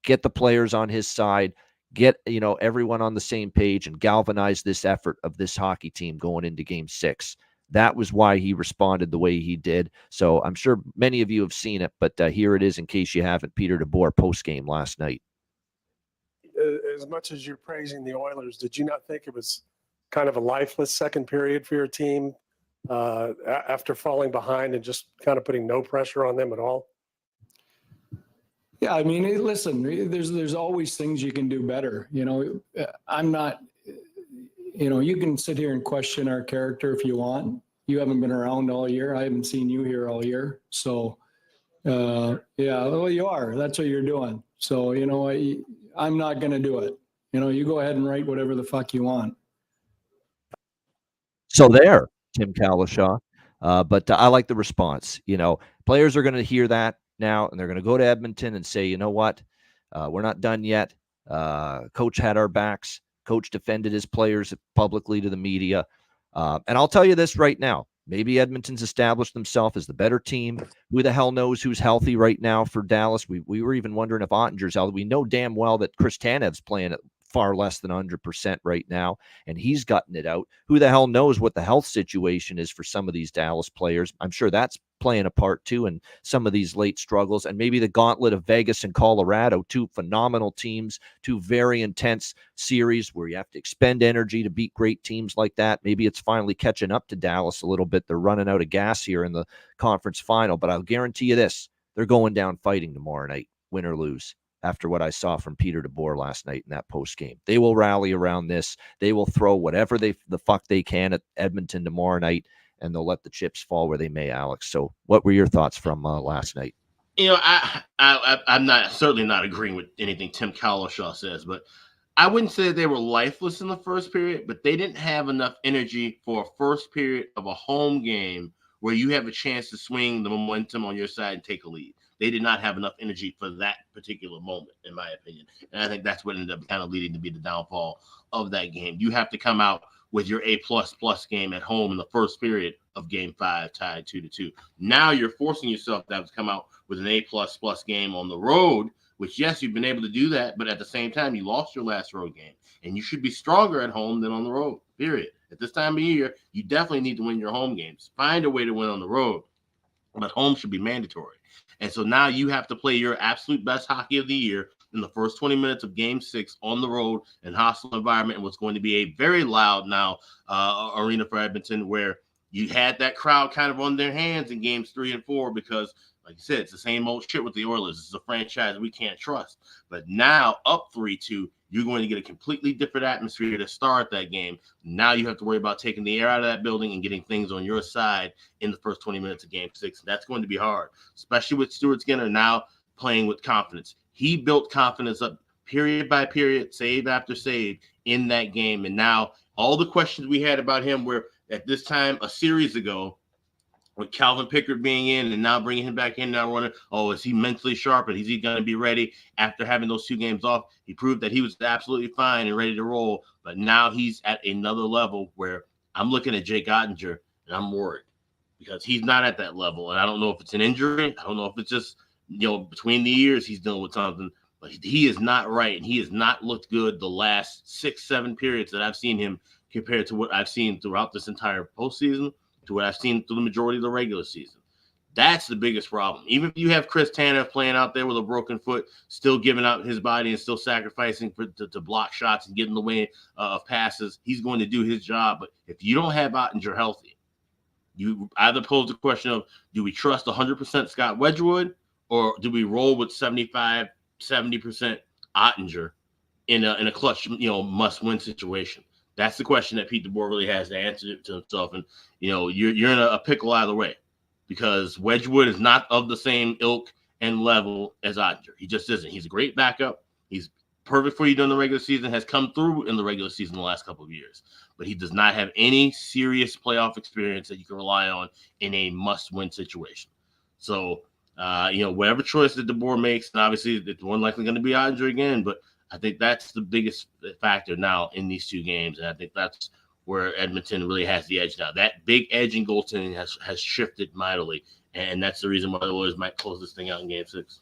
get the players on his side, get everyone on the same page, and galvanize this effort of this hockey team going into Game 6. That was why he responded the way he did. So I'm sure many of you have seen it, but here it is in case you haven't. Peter DeBoer post-game last night. As much as you're praising the Oilers, did you not think it was kind of a lifeless second period for your team after falling behind and just kind of putting no pressure on them at all? Yeah, I mean, listen, there's always things you can do better. I'm not, you can sit here and question our character if you want. You haven't been around all year. I haven't seen you here all year. So, yeah, well, you are. That's what you're doing. So, I'm not going to do it. You go ahead and write whatever the fuck you want. So there, Tim Kalishaw. But I like the response. Players are going to hear that now, and they're going to go to Edmonton and say, you know what? We're not done yet. Coach had our backs. Coach defended his players publicly to the media. And I'll tell you this right now. Maybe Edmonton's established themselves as the better team. Who the hell knows who's healthy right now for Dallas? We were even wondering if Ottinger's healthy. We know damn well that Chris Tanev's playing at far less than 100% right now, and he's gotten it out. Who the hell knows what the health situation is for some of these Dallas players? I'm sure that's playing a part too in some of these late struggles, and maybe the gauntlet of Vegas and Colorado, 2 phenomenal teams, 2 very intense series where you have to expend energy to beat great teams like that. Maybe it's finally catching up to Dallas a little bit. They're running out of gas here in the conference final, but I'll guarantee you this, they're going down fighting tomorrow night, win or lose. After what I saw from Peter DeBoer last night in that post game, they will rally around this. They will throw whatever the fuck they can at Edmonton tomorrow night, and they'll let the chips fall where they may, Alex. So what were your thoughts from last night? I'm certainly not agreeing with anything Tim Kalishaw says, but I wouldn't say they were lifeless in the first period, but they didn't have enough energy for a first period of a home game where you have a chance to swing the momentum on your side and take a lead. They did not have enough energy for that particular moment, in my opinion. And I think that's what ended up kind of leading to be the downfall of that game. You have to come out with your A++ game at home in the first period of Game 5 tied 2-2. Now you're forcing yourself to have to come out with an A++ game on the road, which, yes, you've been able to do that, but at the same time, you lost your last road game, and you should be stronger at home than on the road, period. At this time of year, you definitely need to win your home games. Find a way to win on the road, but home should be mandatory. And so now you have to play your absolute best hockey of the year in the first 20 minutes of Game 6 on the road in hostile environment, and what's going to be a very loud now arena for Edmonton, where you had that crowd kind of on their hands in Games 3 and 4 because, like you said, it's the same old shit with the Oilers. It's a franchise we can't trust. But now up 3-2, you're going to get a completely different atmosphere to start that game. Now you have to worry about taking the air out of that building and getting things on your side in the first 20 minutes of Game 6. That's going to be hard, especially with Stuart Skinner now playing with confidence. He built confidence up period by period, save after save in that game. And now all the questions we had about him were at this time a series ago, with Calvin Pickard being in and now bringing him back in, now running, is he mentally sharp and is he going to be ready after having those 2 games off? He proved that he was absolutely fine and ready to roll, but now he's at another level where I'm looking at Jake Ottinger and I'm worried because he's not at that level. And I don't know if it's an injury. I don't know if it's just, between the years he's dealing with something, but he is not right. And he has not looked good the last 6-7 periods that I've seen him compared to what I've seen throughout this entire postseason, to what I've seen through the majority of the regular season. That's the biggest problem. Even if you have Chris Tanev playing out there with a broken foot, still giving up his body and still sacrificing to block shots and get in the way of passes, he's going to do his job. But if you don't have Ottinger healthy, you either pose the question of, do we trust 100% Scott Wedgwood, or do we roll with 75, 70% Ottinger in a clutch, must-win situation? That's the question that Pete DeBoer really has to answer to himself. And, you're in a pickle either way, because Wedgwood is not of the same ilk and level as Ottinger. He just isn't. He's a great backup. He's perfect for you during the regular season, has come through in the regular season the last couple of years. But he does not have any serious playoff experience that you can rely on in a must-win situation. So, whatever choice that DeBoer makes, and obviously it's more likely going to be Ottinger again, but I think that's the biggest factor now in these 2 games. And I think that's where Edmonton really has the edge now. That big edge in goaltending has shifted mightily. And that's the reason why the Oilers might close this thing out in Game 6.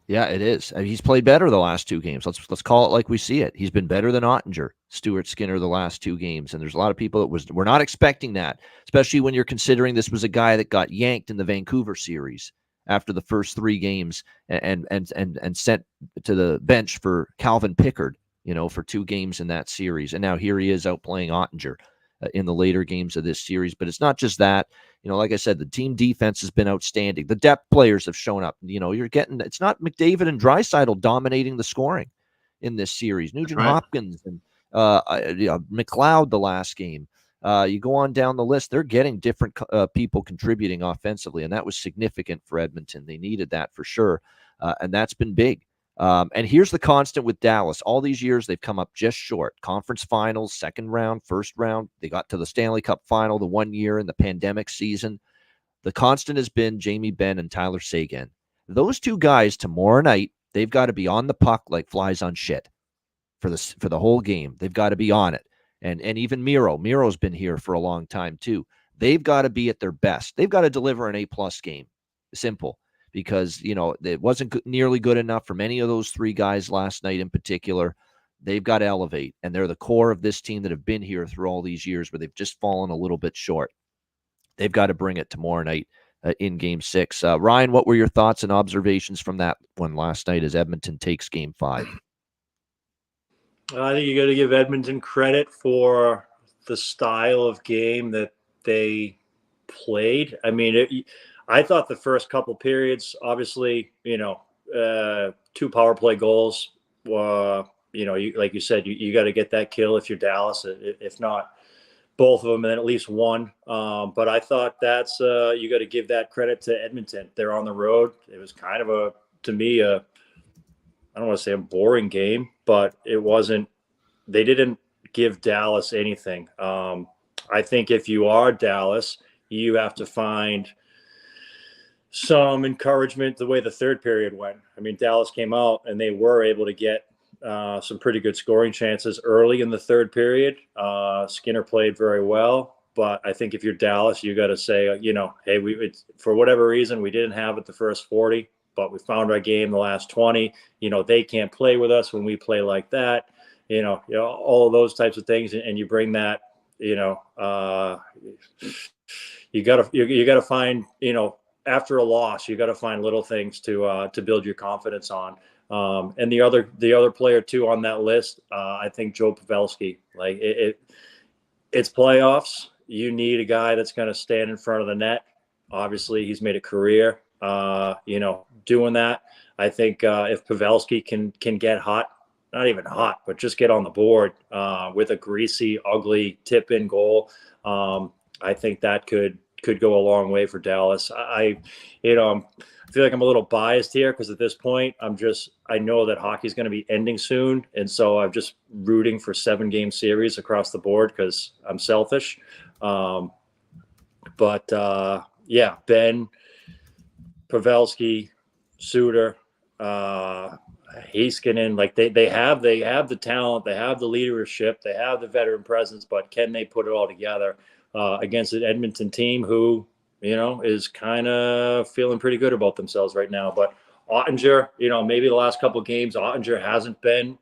Yeah, it is. I mean, he's played better the last 2 games. Let's call it like we see it. He's been better than Ottinger, Stuart Skinner, the last 2 games. And there's a lot of people that were not expecting that, especially when you're considering this was a guy that got yanked in the Vancouver series after the first 3 games and sent to the bench for Calvin Pickard, for 2 games in that series. And now here he is out playing Ottinger in the later games of this series. But it's not just that. Like I said, the team defense has been outstanding. The depth players have shown up. You're getting, it's not McDavid and Draisaitl dominating the scoring in this series. Nugent Hopkins and McLeod the last game. You go on down the list, they're getting different people contributing offensively, and that was significant for Edmonton. They needed that for sure, and that's been big. And here's the constant with Dallas. All these years, they've come up just short. Conference finals, second round, first round. They got to the Stanley Cup final the 1 year in the pandemic season. The constant has been Jamie Benn and Tyler Seguin. Those 2 guys tomorrow night, they've got to be on the puck like flies on shit for the whole game. They've got to be on it. And even Miro's been here for a long time too. They've got to be at their best. They've got to deliver an A+ game. Simple. Because, it wasn't nearly good enough for many of those 3 guys last night in particular. They've got to elevate, and they're the core of this team that have been here through all these years, but they've just fallen a little bit short. They've got to bring it tomorrow night in Game 6. Ryan, what were your thoughts and observations from that one last night as Edmonton takes Game 5? I think you got to give Edmonton credit for the style of game that they played. I mean, I thought the first couple periods, obviously, 2 power play goals. Like you said, you got to get that kill if you're Dallas. If not, both of them, and then at least one. But I thought that's you got to give that credit to Edmonton. They're on the road. It was kind of to me, I don't want to say a boring game, but it wasn't. They didn't give Dallas anything. I think if you are Dallas, you have to find some encouragement the way the third period went. I mean, Dallas came out and they were able to get some pretty good scoring chances early in the third period. Skinner played very well. But I think if you're Dallas, you got to say, hey, for whatever reason, we didn't have it the first 40, but we found our game the last 20. They can't play with us when we play like that. All of those types of things, and you bring that. You gotta find. After a loss, you got to find little things to build your confidence on. And the other player too on that list, I think Joe Pavelski. Like it's playoffs. You need a guy that's going to stand in front of the net. Obviously, he's made a career, doing that. I think if Pavelski can get hot, not even hot, but just get on the board with a greasy, ugly tip-in goal, I think that could go a long way for Dallas. I feel like I'm a little biased here because at this point, I know that hockey's going to be ending soon. And so I'm just rooting for 7-game series across the board because I'm selfish. Ben, Pavelski, Suter, Heiskanen, like they have the talent, they have the leadership, they have the veteran presence, but can they put it all together against an Edmonton team who, is kind of feeling pretty good about themselves right now? But Ottinger, maybe the last couple of games, Ottinger hasn't been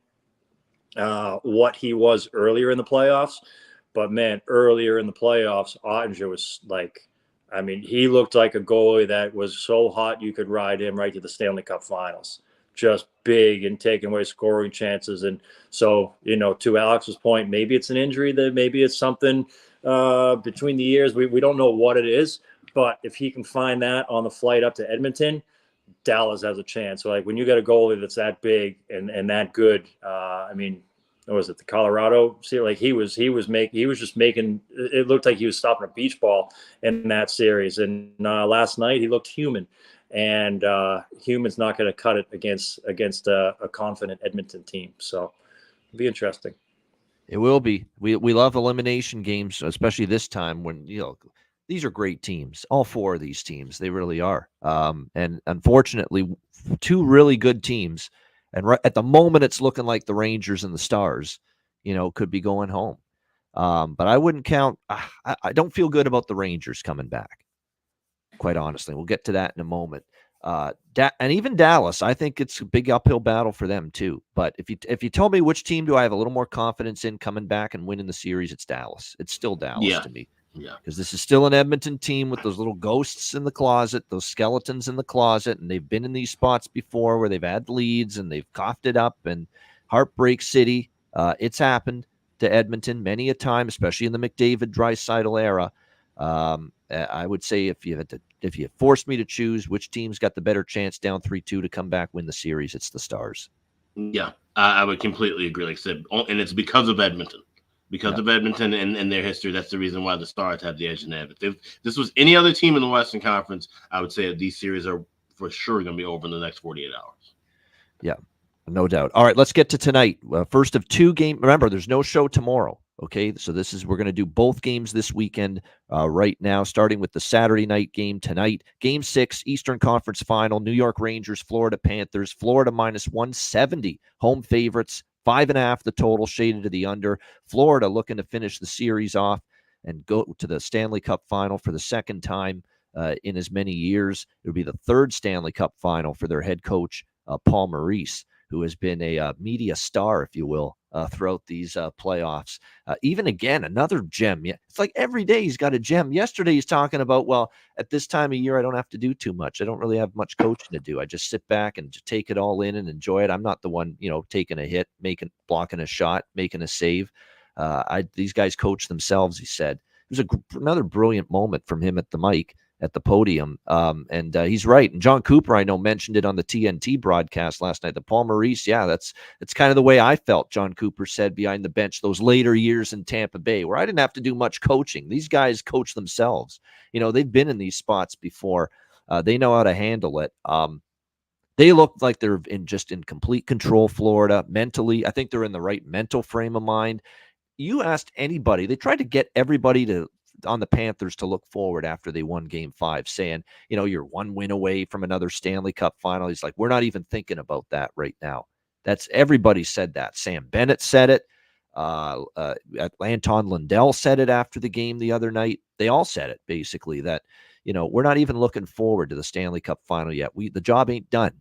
what he was earlier in the playoffs. But man, earlier in the playoffs, Ottinger was he looked like a goalie that was so hot you could ride him right to the Stanley Cup Finals. Just big and taking away scoring chances. And so, to Alex's point, maybe it's an injury, that maybe it's something between the years. We don't know what it is, but if he can find that on the flight up to Edmonton, Dallas has a chance. So like when you got a goalie that's that big and that good, what was it, the Colorado? See, like he was just making, it looked like he was stopping a beach ball in that series. And last night he looked human, and human's not going to cut it against a confident Edmonton team. So it'll be interesting. It will be. We love elimination games, especially this time when, these are great teams. All 4 of these teams, they really are. And unfortunately, 2 really good teams. And right at the moment, it's looking like the Rangers and the Stars, could be going home. But I wouldn't count. I don't feel good about the Rangers coming back, quite honestly. We'll get to that in a moment. And even Dallas, I think it's a big uphill battle for them too. But if you tell me which team do I have a little more confidence in coming back and winning the series, it's Dallas. It's still Dallas to me. Yeah, because this is still an Edmonton team with those little ghosts in the closet, those skeletons in the closet, and they've been in these spots before where they've had leads and they've coughed it up. And Heartbreak City, it's happened to Edmonton many a time, especially in the McDavid Draisaitl era. I would say if you forced me to choose which team's got the better chance down 3-2 to come back win the series, it's the Stars. Yeah, I would completely agree. Like I said, and it's because of Edmonton. Because of Edmonton and their history, that's the reason why the Stars have the edge in that. If this was any other team in the Western Conference, I would say that these series are for sure going to be over in the next 48 hours. Yeah, no doubt. All right, let's get to tonight. First of 2 games. Remember, there's no show tomorrow. Okay, so we're going to do both games this weekend right now, starting with the Saturday night game tonight. Game 6, Eastern Conference Final, New York Rangers, Florida Panthers. Florida minus 170, home favorites. 5.5 the total, shaded to the under. Florida looking to finish the series off and go to the Stanley Cup Final for the second time in as many years. It would be the 3rd Stanley Cup Final for their head coach, Paul Maurice, who has been a media star, if you will, throughout these playoffs. Even again, another gem. Yeah, it's like every day he's got a gem. Yesterday he's talking about, well, at this time of year, I don't have to do too much. I don't really have much coaching to do. I just sit back and just take it all in and enjoy it. I'm not the one, taking a hit, blocking a shot, making a save. These guys coach themselves, he said. It was another brilliant moment from him at the mic, at the podium. And he's right. And John Cooper, I know, mentioned it on the TNT broadcast last night. The Paul Maurice, that's kind of the way I felt, John Cooper said, behind the bench those later years in Tampa Bay, where I didn't have to do much coaching. These guys coach themselves. They've been in these spots before. They know how to handle it. They look like they're in complete control, Florida, mentally. I think they're in the right mental frame of mind. You asked anybody, they tried to get everybody on the Panthers to look forward after they won Game 5, saying, you're 1 win away from another Stanley Cup Final. He's like, we're not even thinking about that right now. Everybody said that. Sam Bennett said it. Anton Lundell said it after the game the other night. They all said it basically that, we're not even looking forward to the Stanley Cup final yet. The job ain't done.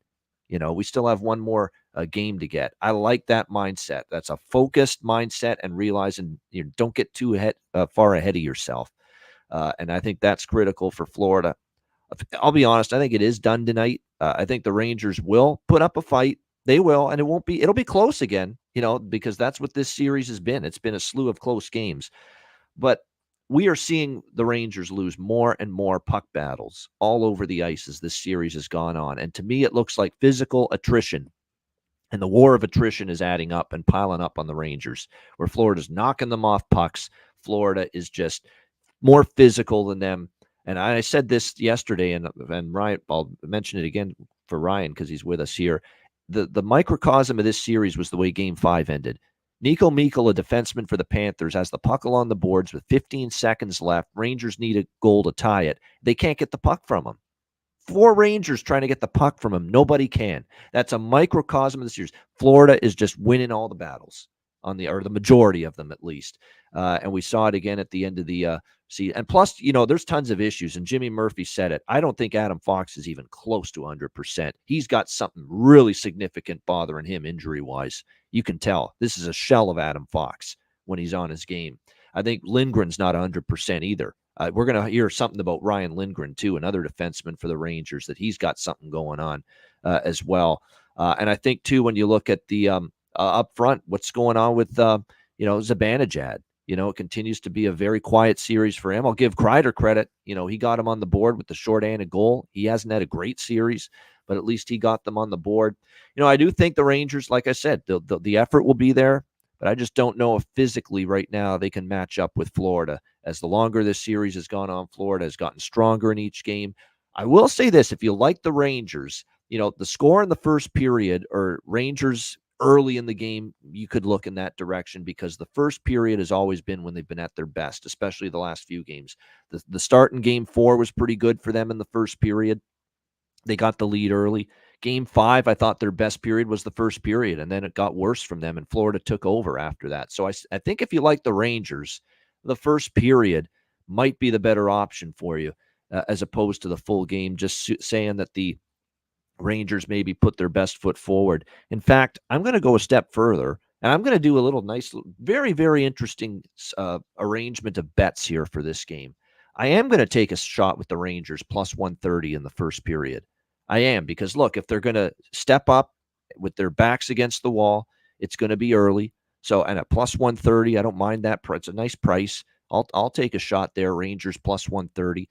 We still have one more game to get. I like that mindset. That's a focused mindset and realizing you don't get too far ahead of yourself. And I think that's critical for Florida. I'll be honest. I think it is done tonight. I think the Rangers will put up a fight. They will, and it'll be close again, because that's what this series has been. It's been a slew of close games. But we are seeing the Rangers lose more and more puck battles all over the ice as this series has gone on. And to me, it looks like physical attrition. And the war of attrition is adding up and piling up on the Rangers, where Florida's knocking them off pucks. Florida is just more physical than them. And I said this yesterday, and Ryan, I'll mention it again for Ryan because he's with us here. The microcosm of this series was the way Game 5 ended. Nico Mikkel, a defenseman for the Panthers, has the puck along the boards with 15 seconds left. Rangers need a goal to tie it. They can't get the puck from him. 4 Rangers trying to get the puck from him. Nobody can. That's a microcosm of the series. Florida is just winning all the battles or the majority of them at least. And we saw it again at the end of the season. And plus, there's tons of issues. And Jimmy Murphy said it. I don't think Adam Fox is even close to 100%. He's got something really significant bothering him injury-wise. You can tell. This is a shell of Adam Fox when he's on his game. I think Lindgren's not 100% either. We're going to hear something about Ryan Lindgren, too, another defenseman for the Rangers, that he's got something going on as well. And I think, too, when you look at the up front, what's going on with, Zibanejad. It continues to be a very quiet series for him. I'll give Kreider credit. He got him on the board with the shorthanded goal. He hasn't had a great series, but at least he got them on the board. I do think the Rangers, like I said, the effort will be there, but I just don't know if physically right now they can match up with Florida. As the longer this series has gone on, Florida has gotten stronger in each game. I will say this, if you like the Rangers, the score in the first period or Rangers early in the game, you could look in that direction because the first period has always been when they've been at their best, especially the last few games. The start in Game 4 was pretty good for them in the first period. They got the lead early. Game 5, I thought their best period was the first period, and then it got worse from them, and Florida took over after that. So I think if you like the Rangers, the first period might be the better option for you as opposed to the full game, just saying that the Rangers maybe put their best foot forward. In fact, I'm going to go a step further, and I'm going to do a little nice, very, very interesting arrangement of bets here for this game. I am going to take a shot with the Rangers plus 130 in the first period. I am, because look, if they're going to step up with their backs against the wall, it's going to be early. So, and at plus 130, I don't mind that. It's a nice price. I'll take a shot there. Rangers plus 130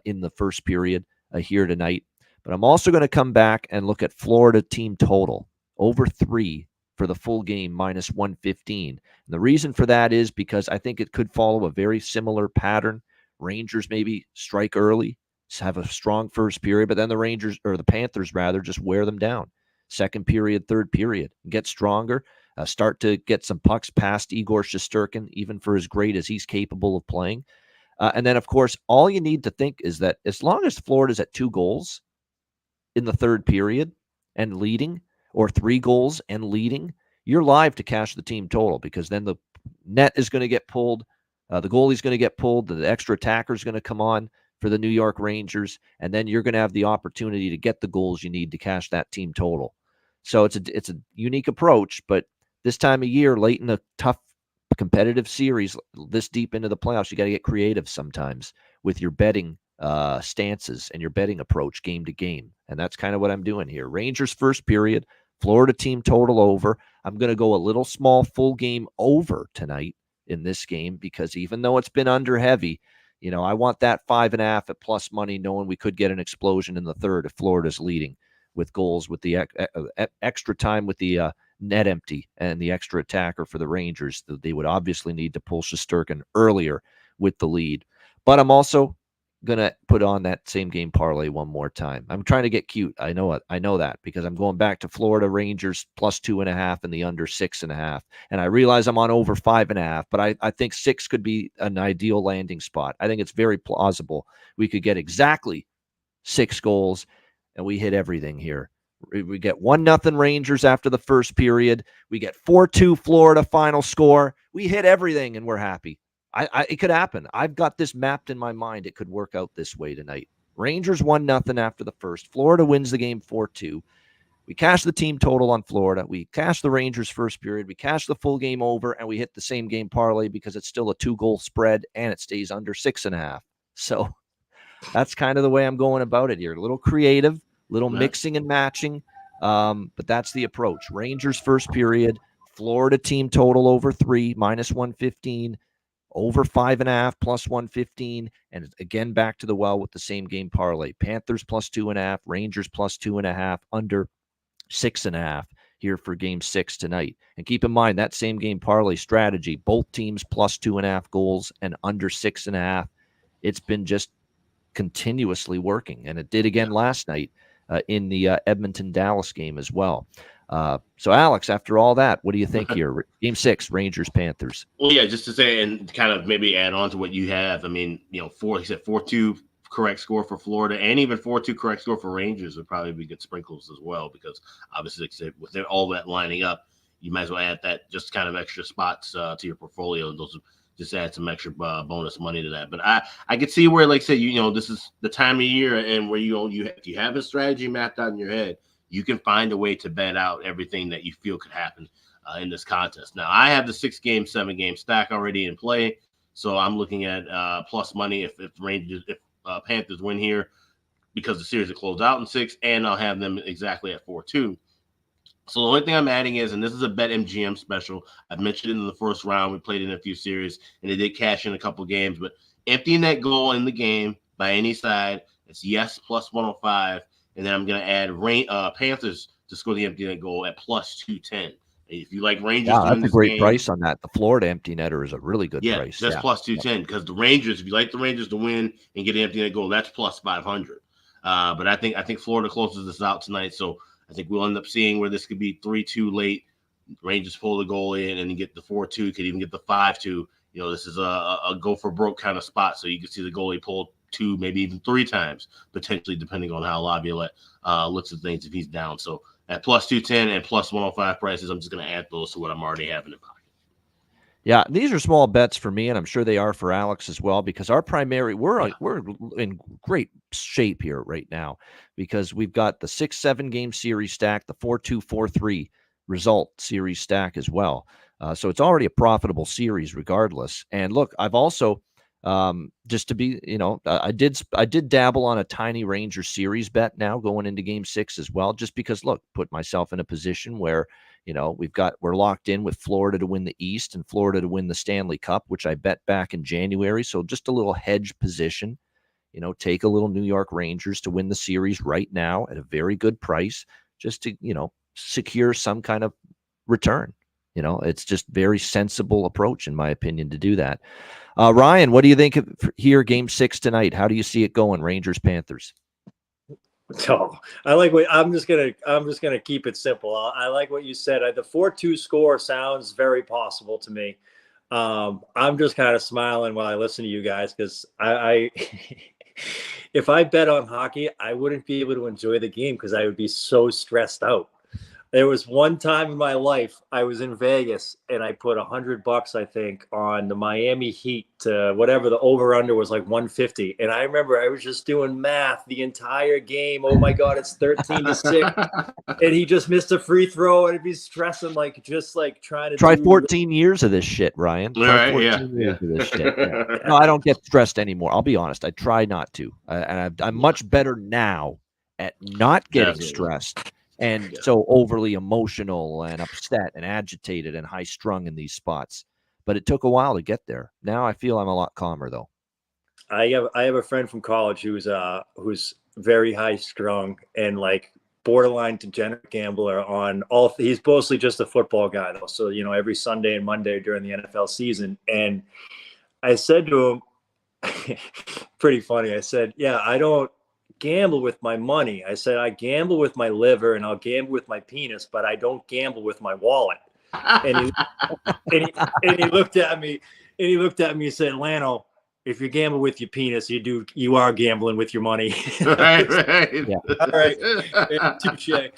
in the first period here tonight. But I'm also going to come back and look at Florida team total over 3 for the full game minus 115. And the reason for that is because I think it could follow a very similar pattern. Rangers maybe strike early, have a strong first period, but then the Panthers just wear them down. Second period, third period, get stronger, start to get some pucks past Igor Shesterkin, even for as great as he's capable of playing. And then, of course, all you need to think is that as long as Florida's at 2 goals in the third period and leading, or 3 goals and leading, you're live to cash the team total, because then the net is going to get pulled, the goalie's going to get pulled, the extra attacker is going to come on for the New York Rangers, and then you're going to have the opportunity to get the goals you need to cash that team total. So it's a unique approach, but this time of year, late in a tough competitive series, this deep into the playoffs, you got to get creative sometimes with your betting stances and your betting approach game to game. And that's kind of what I'm doing here. Rangers first period, Florida team total over. I'm going to go a little small full game over tonight in this game, because even though it's been under heavy, I want that 5.5 at plus money, knowing we could get an explosion in the third if Florida's leading with goals, with the extra time with the net empty and the extra attacker for the Rangers. They would obviously need to pull Shesterkin earlier with the lead. But I'm also going to put on that same game parlay one more time. I'm trying to get cute. I know it. I know that, because I'm going back to Florida Rangers plus 2.5 and the under 6.5. And I realize I'm on over 5.5, but I think 6 could be an ideal landing spot. I think it's very plausible. We could get exactly 6 goals, and we hit everything here. We get 1-0 Rangers after the first period. We get 4-2 Florida final score. we hit everything and we're happy. It could happen. I've got this mapped in my mind. It could work out this way tonight. Rangers 1-0 after the first. Florida wins the game 4-2. We cash the team total on Florida. We cash the Rangers first period. We cash the full game over, and we hit the same game parlay because it's still a 2-goal spread, and it stays under 6.5. So that's kind of the way I'm going about it here. A little creative, little mixing and matching, but that's the approach. Rangers first period, Florida team total over 3, -115, over 5.5, +115, and again back to the well with the same game parlay. Panthers +2.5, Rangers +2.5, under 6.5 here for game 6 tonight. And keep in mind that same game parlay strategy, both teams +2.5 goals and under 6.5. It's been just continuously working, and it did again last night in the Edmonton-Dallas game as well. So, Alex, after all that, what do you think here? Game 6, Rangers-Panthers. Well, yeah, just to say and kind of maybe add on to what you have. I mean, he said 4-2 correct score for Florida, and even 4-2 correct score for Rangers would probably be good sprinkles as well, because obviously with all that lining up, you might as well add that just kind of extra spots to your portfolio, and those just add some extra bonus money to that. But I could see where, like say, this is the time of year, and where if you have a strategy mapped out in your head, you can find a way to bet out everything that you feel could happen in this contest. Now, I have the 6-game, 7-game stack already in play, so I'm looking at plus money if Panthers win here, because the series will close out in 6, and I'll have them exactly at 4-2. So the only thing I'm adding is, and this is a BetMGM special, I've mentioned it in the first round. We played in a few series, and they did cash in a couple games, but empty net goal in the game by any side, it's yes +105, and then I'm going to add Panthers to score the empty net goal at +210. If you like Rangers, that's a great price on that. The Florida empty netter is a really good price. That's +210, because the Rangers, if you like the Rangers to win and get an empty net goal, that's +500. But I think Florida closes this out tonight, so I think we'll end up seeing where this could be 3-2 late. Rangers pull the goal in, and you get the 4-2, could even get the 5-2. This is a go for broke kind of spot, so you can see the goalie pull 2, maybe even 3 times potentially, depending on how Laviolette looks at things if he's down. So at +210 and +105 prices, I'm just going to add those to what I'm already having in pocket. Yeah, these are small bets for me, and I'm sure they are for Alex as well, because our primary, we're in great shape here right now, because we've got the 6-7 game series stack, the 4-2, 4-3 result series stack as well. So it's already a profitable series regardless. And look, I've also just to be, I did dabble on a tiny Rangers series bet now going into game 6 as well, just because, look, put myself in a position where, we're locked in with Florida to win the East and Florida to win the Stanley Cup, which I bet back in January. So just a little hedge position, take a little New York Rangers to win the series right now at a very good price, just to, secure some kind of return. It's just very sensible approach, in my opinion, to do that. Ryan, what do you think of here, game 6 tonight? How do you see it going, Rangers, Panthers? Oh, I like what I'm just gonna keep it simple. I like what you said. The 4-2 score sounds very possible to me. I'm just kind of smiling while I listen to you guys, because I if I bet on hockey, I wouldn't be able to enjoy the game because I would be so stressed out. There was one time in my life I was in Vegas and I put $100, I think, on the Miami Heat to whatever the over/under was, like 150. And I remember I was just doing math the entire game. Oh my God, it's 13-6, and he just missed a free throw, and I'd be stressing trying to try 14 years of this shit, Ryan. Try 14 years of this shit. Yeah. No, I don't get stressed anymore. I'll be honest. I try not to, and I'm much better now at not getting stressed. And so overly emotional and upset and agitated and high strung in these spots. But it took a while to get there. Now I feel I'm a lot calmer, though. I have a friend from college who's very high strung and like borderline degenerate gambler on all. He's mostly just a football guy, though. So, every Sunday and Monday during the NFL season. And I said to him, pretty funny, I said, yeah, I don't gamble with my money. I said, I gamble with my liver and I'll gamble with my penis, but I don't gamble with my wallet. And he looked at me and said, Lano, if you gamble with your penis, you are gambling with your money. Right. Yeah. All right. Touche.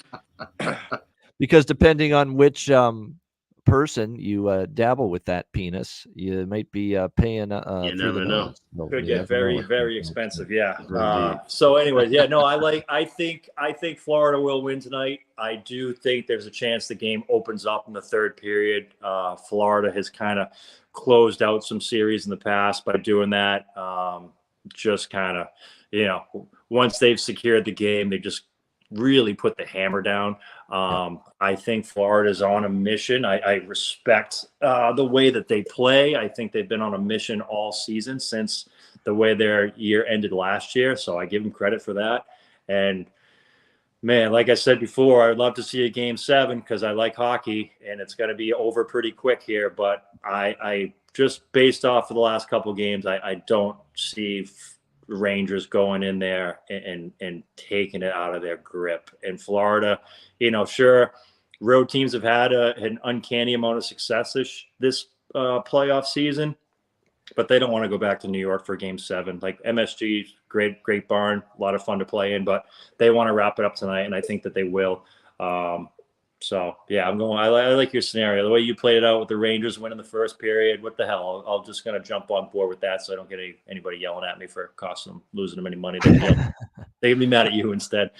Because depending on which person, you dabble with that penis, you might be paying You through the never know. nose. So Could you get never very, know. very expensive. Yeah. Indeed. So anyways, yeah, no, I think Florida will win tonight. I do think there's a chance the game opens up in the third period. Florida has kind of closed out some series in the past by doing that. Just kind of, once they've secured the game, they just really put the hammer down. I think Florida's on a mission. I respect the way that they play. I think they've been on a mission all season since the way their year ended last year. So I give them credit for that. And man, like I said before, I'd love to see a game 7 because I like hockey and it's going to be over pretty quick here. But I just based off of the last couple of games, I don't see Rangers going in there and taking it out of their grip. In Florida, sure, road teams have had an uncanny amount of success this playoff season, but they don't want to go back to New York for game 7. Like MSG, great barn, a lot of fun to play in, but they want to wrap it up tonight, and I think that they will. So yeah, I like your scenario. The way you played it out with the Rangers winning the first period. What the hell? I'll just gonna jump on board with that, so I don't get anybody yelling at me for losing them any money. They can be mad at you instead.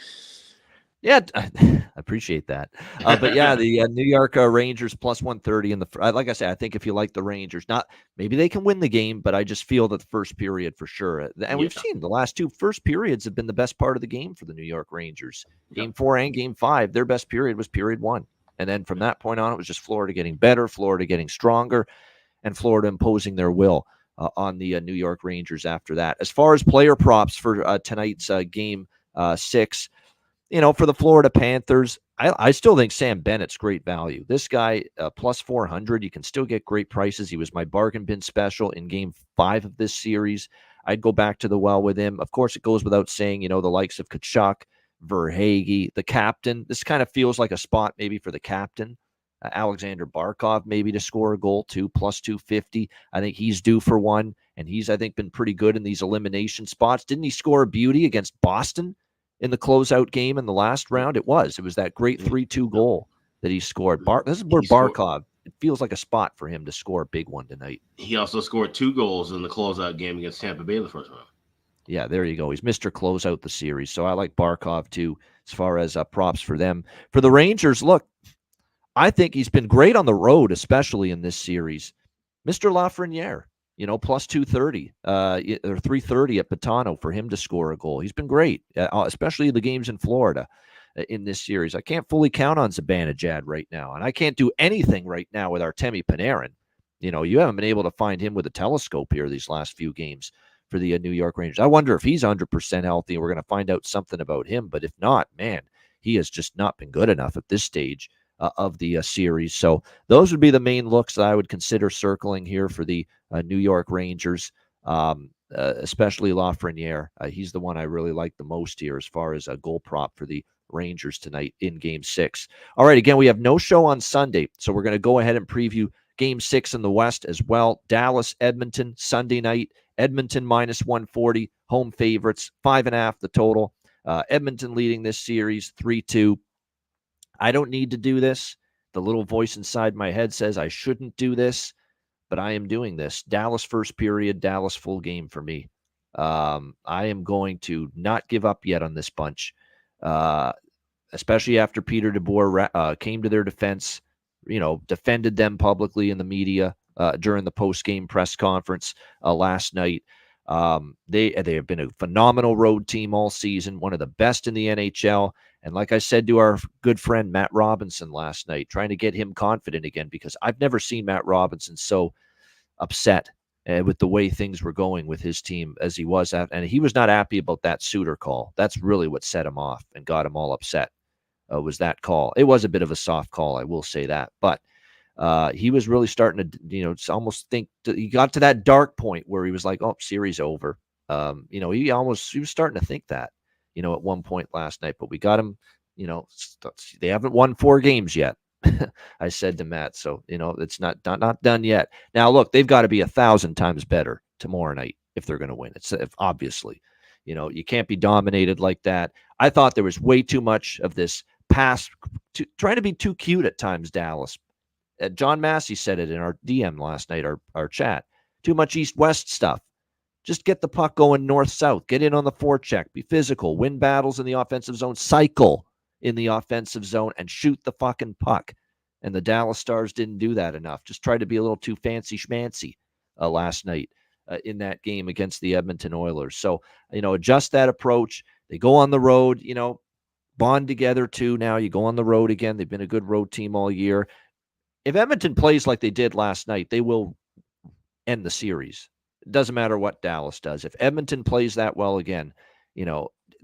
Yeah, I appreciate that. But yeah, the New York Rangers plus 130 in the like I said, I think if you like the Rangers, maybe they can win the game, but I just feel that the first period for sure. And we've seen the last 2 first periods have been the best part of the game for the New York Rangers. Game 4 and game 5, their best period was period 1. And then from that point on, it was just Florida getting better, Florida getting stronger, and Florida imposing their will on the New York Rangers after that. As far as player props for tonight's game 6, for the Florida Panthers, I still think Sam Bennett's great value. This guy, plus 400, you can still get great prices. He was my bargain bin special in game 5 of this series. I'd go back to the well with him. Of course, it goes without saying, the likes of Tkachuk, Verhaeghe, the captain. This kind of feels like a spot maybe for the captain. Alexander Barkov maybe to score a goal too, plus 250. I think he's due for one, and he's, I think, been pretty good in these elimination spots. Didn't he score a beauty against Boston in the closeout game in the last round? It was that great 3-2 goal that he scored. This is where Barkov, it feels like a spot for him to score a big one tonight. He also scored 2 goals in the closeout game against Tampa Bay in the first round. Yeah, there you go. He's Mr. Closeout the series. So I like Barkov too, as far as props for them. For the Rangers, look, I think he's been great on the road, especially in this series. Mr. Lafreniere, plus 230 or 330 at Patano for him to score a goal. He's been great, especially the games in Florida in this series. I can't fully count on Zibanejad right now, and I can't do anything right now with Artemi Panarin. You haven't been able to find him with a telescope here these last few games for the New York Rangers. I wonder if he's 100% healthy. We're going to find out something about him, but if not, man, he has just not been good enough at this stage of the series. So those would be the main looks that I would consider circling here for the New York Rangers, especially Lafreniere. He's the one I really like the most here as far as a goal prop for the Rangers tonight in Game 6. All right, again, we have no show on Sunday, so we're going to go ahead and preview Game 6 in the West as well. Dallas, Edmonton, Sunday night. Edmonton minus 140, home favorites, 5.5 the total. Edmonton leading this series 3-2. I don't need to do this. The little voice inside my head says I shouldn't do this, but I am doing this. Dallas first period, Dallas full game for me. I am going to not give up yet on this bunch, especially after Peter DeBoer came to their defense, defended them publicly in the media during the post-game press conference last night. They have been a phenomenal road team all season, one of the best in the NHL. And like I said to our good friend Matt Robinson last night, trying to get him confident again, because I've never seen Matt Robinson so upset with the way things were going with his team as he was. And he was not happy about that Suter call. That's really what set him off and got him all upset, was that call. It was a bit of a soft call, I will say that. But he was really starting to, almost think he got to that dark point where he was like, oh, series over. He was starting to think that, at one point last night, but we got him, they haven't won 4 games yet. I said to Matt, so, it's not done yet. Now, look, they've got to be 1,000 times better tomorrow night if they're going to win. It's obviously, you can't be dominated like that. I thought there was way too much of this pass, trying to be too cute at times, Dallas. John Massey said it in our DM last night, our chat. Too much east-west stuff. Just get the puck going north-south. Get in on the forecheck. Be physical. Win battles in the offensive zone. Cycle in the offensive zone and shoot the fucking puck. And the Dallas Stars didn't do that enough. Just tried to be a little too fancy-schmancy last night in that game against the Edmonton Oilers. So, adjust that approach. They go on the road, bond together too. Now you go on the road again. They've been a good road team all year. If Edmonton plays like they did last night, they will end the series. It doesn't matter what Dallas does. If Edmonton plays that well again,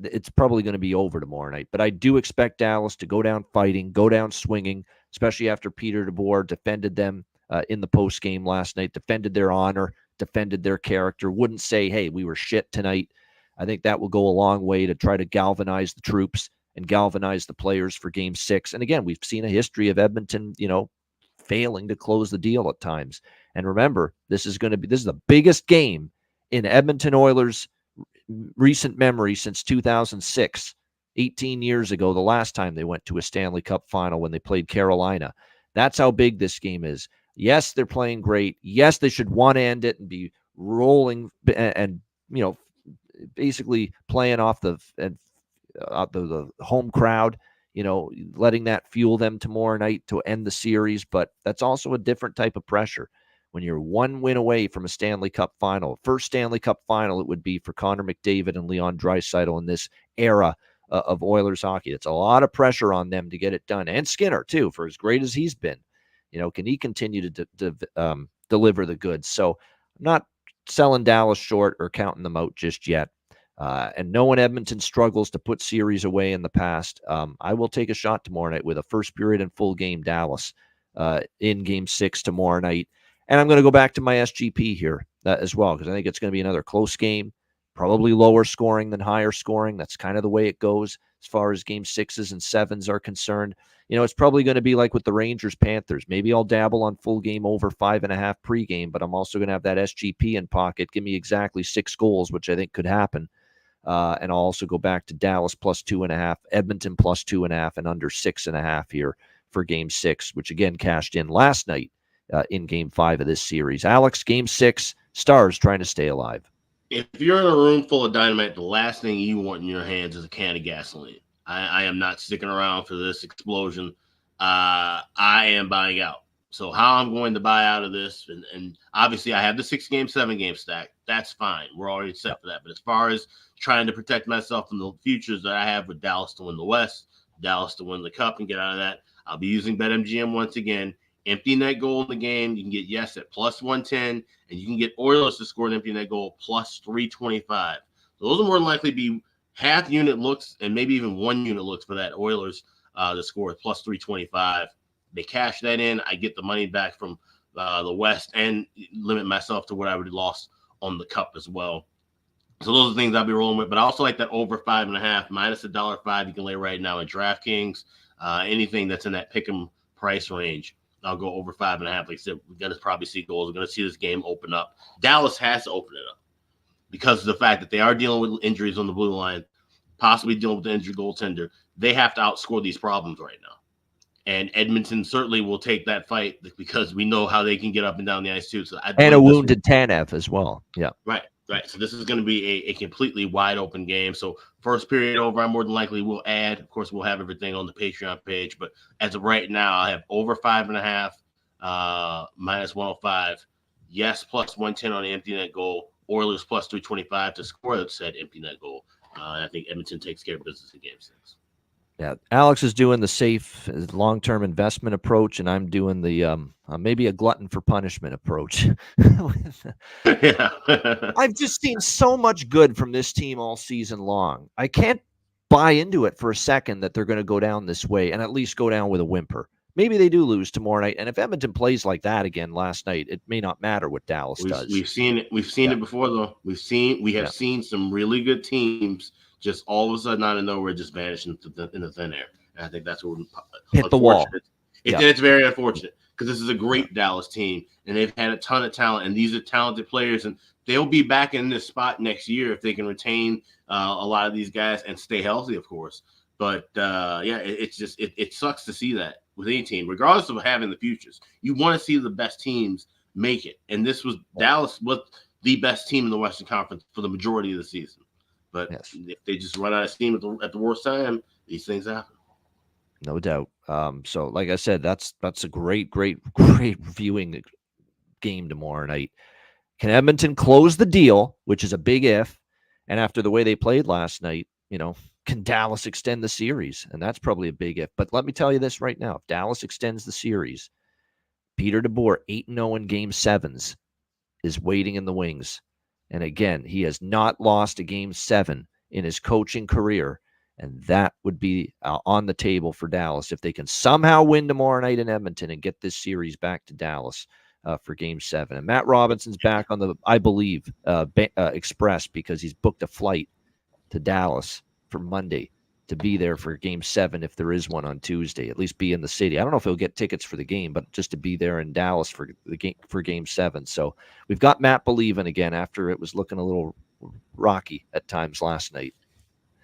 it's probably going to be over tomorrow night. But I do expect Dallas to go down fighting, go down swinging, especially after Peter DeBoer defended them in the post game last night, defended their honor, defended their character, wouldn't say, hey, we were shit tonight. I think that will go a long way to try to galvanize the troops and galvanize the players for Game 6. And again, we've seen a history of Edmonton, failing to close the deal at times. And remember, this is the biggest game in Edmonton Oilers' recent memory since 2006, 18 years ago, the last time they went to a Stanley Cup final when they played Carolina. That's how big this game is. Yes, they're playing great. Yes, they should want to end it and be rolling and basically playing off the home crowd, letting that fuel them tomorrow night to end the series. But that's also a different type of pressure when you're one win away from a Stanley Cup final. First Stanley Cup final it would be for Connor McDavid and Leon Draisaitl in this era of Oilers hockey. It's a lot of pressure on them to get it done. And Skinner, too, for as great as he's been. Can he continue to deliver the goods? So I'm not selling Dallas short or counting them out just yet. And knowing Edmonton struggles to put series away in the past, I will take a shot tomorrow night with a first period and full game Dallas in Game 6 tomorrow night. And I'm going to go back to my SGP here as well, because I think it's going to be another close game, probably lower scoring than higher scoring. That's kind of the way it goes as far as Game 6s and 7s are concerned. It's probably going to be like with the Rangers-Panthers. Maybe I'll dabble on full game over 5.5 pregame, but I'm also going to have that SGP in pocket. Give me exactly 6 goals, which I think could happen. And I'll also go back to Dallas plus 2.5, Edmonton plus 2.5, and under 6.5 here for Game 6, which again cashed in last night in Game 5 of this series. Alex, Game 6, Stars trying to stay alive. If you're in a room full of dynamite, the last thing you want in your hands is a can of gasoline. I am not sticking around for this explosion. I am buying out. So how I'm going to buy out of this, and obviously I have the 6-game, 7-game stack. That's fine. We're already set for that. But as far as trying to protect myself from the futures that I have with Dallas to win the West, Dallas to win the Cup and get out of that, I'll be using BetMGM once again. Empty net goal in the game, you can get yes at plus 110, and you can get Oilers to score an empty net goal plus 325. So those will more than likely be half unit looks and maybe even 1 unit looks for that Oilers to score plus 325. They cash that in. I get the money back from the West and limit myself to what I would have lost on the Cup as well. So those are things I'll be rolling with. But I also like that over 5.5 minus $1.05 you can lay right now at DraftKings. Anything that's in that pick 'em price range, I'll go over 5.5. Like I said, we're going to probably see goals. We're going to see this game open up. Dallas has to open it up because of the fact that they are dealing with injuries on the blue line, possibly dealing with the injured goaltender. They have to outscore these problems right now. And Edmonton certainly will take that fight because we know how they can get up and down the ice too. So and a wounded Tanev as well. Yeah. Right. So this is going to be a completely wide open game. So first period over, I more than likely will add. Of course, we'll have everything on the Patreon page. But as of right now, I have over 5.5, minus 105. Yes, plus 110 on the empty net goal. Oilers plus 325 to score that said empty net goal. I think Edmonton takes care of business in Game 6. Yeah, Alex is doing the safe long-term investment approach, and I'm doing the maybe a glutton for punishment approach. Yeah. I've just seen so much good from this team all season long. I can't buy into it for a second that they're going to go down this way and at least go down with a whimper. Maybe they do lose tomorrow night, and if Edmonton plays like that again last night, it may not matter what Dallas does. We've seen it. We've seen it before, though. We have seen some really good teams just all of a sudden out of nowhere just vanish into the thin air. And I think that's what hit the wall. It's very unfortunate because this is a great Dallas team, and they've had a ton of talent, and these are talented players, and they'll be back in this spot next year if they can retain a lot of these guys and stay healthy, of course. But it's just it sucks to see that with any team, regardless of having the futures. You want to see the best teams make it, and Dallas was the best team in the Western Conference for the majority of the season. But if they just run out of steam at the worst time, these things happen. No doubt. So, like I said, that's a great viewing game tomorrow night. Can Edmonton close the deal, which is a big if? And after the way they played last night, can Dallas extend the series? And that's probably a big if. But let me tell you this right now. If Dallas extends the series, Peter DeBoer, 8-0 in Game 7s, is waiting in the wings. And again, he has not lost a Game 7 in his coaching career. And that would be on the table for Dallas if they can somehow win tomorrow night in Edmonton and get this series back to Dallas for Game 7. And Matt Robinson's back on the, I believe, Express because he's booked a flight to Dallas for Monday to be there for Game 7 if there is one on Tuesday. At least be in the city. I don't know if he'll get tickets for the game, but just to be there in Dallas for the game for Game 7. So we've got Matt believing again after it was looking a little rocky at times last night.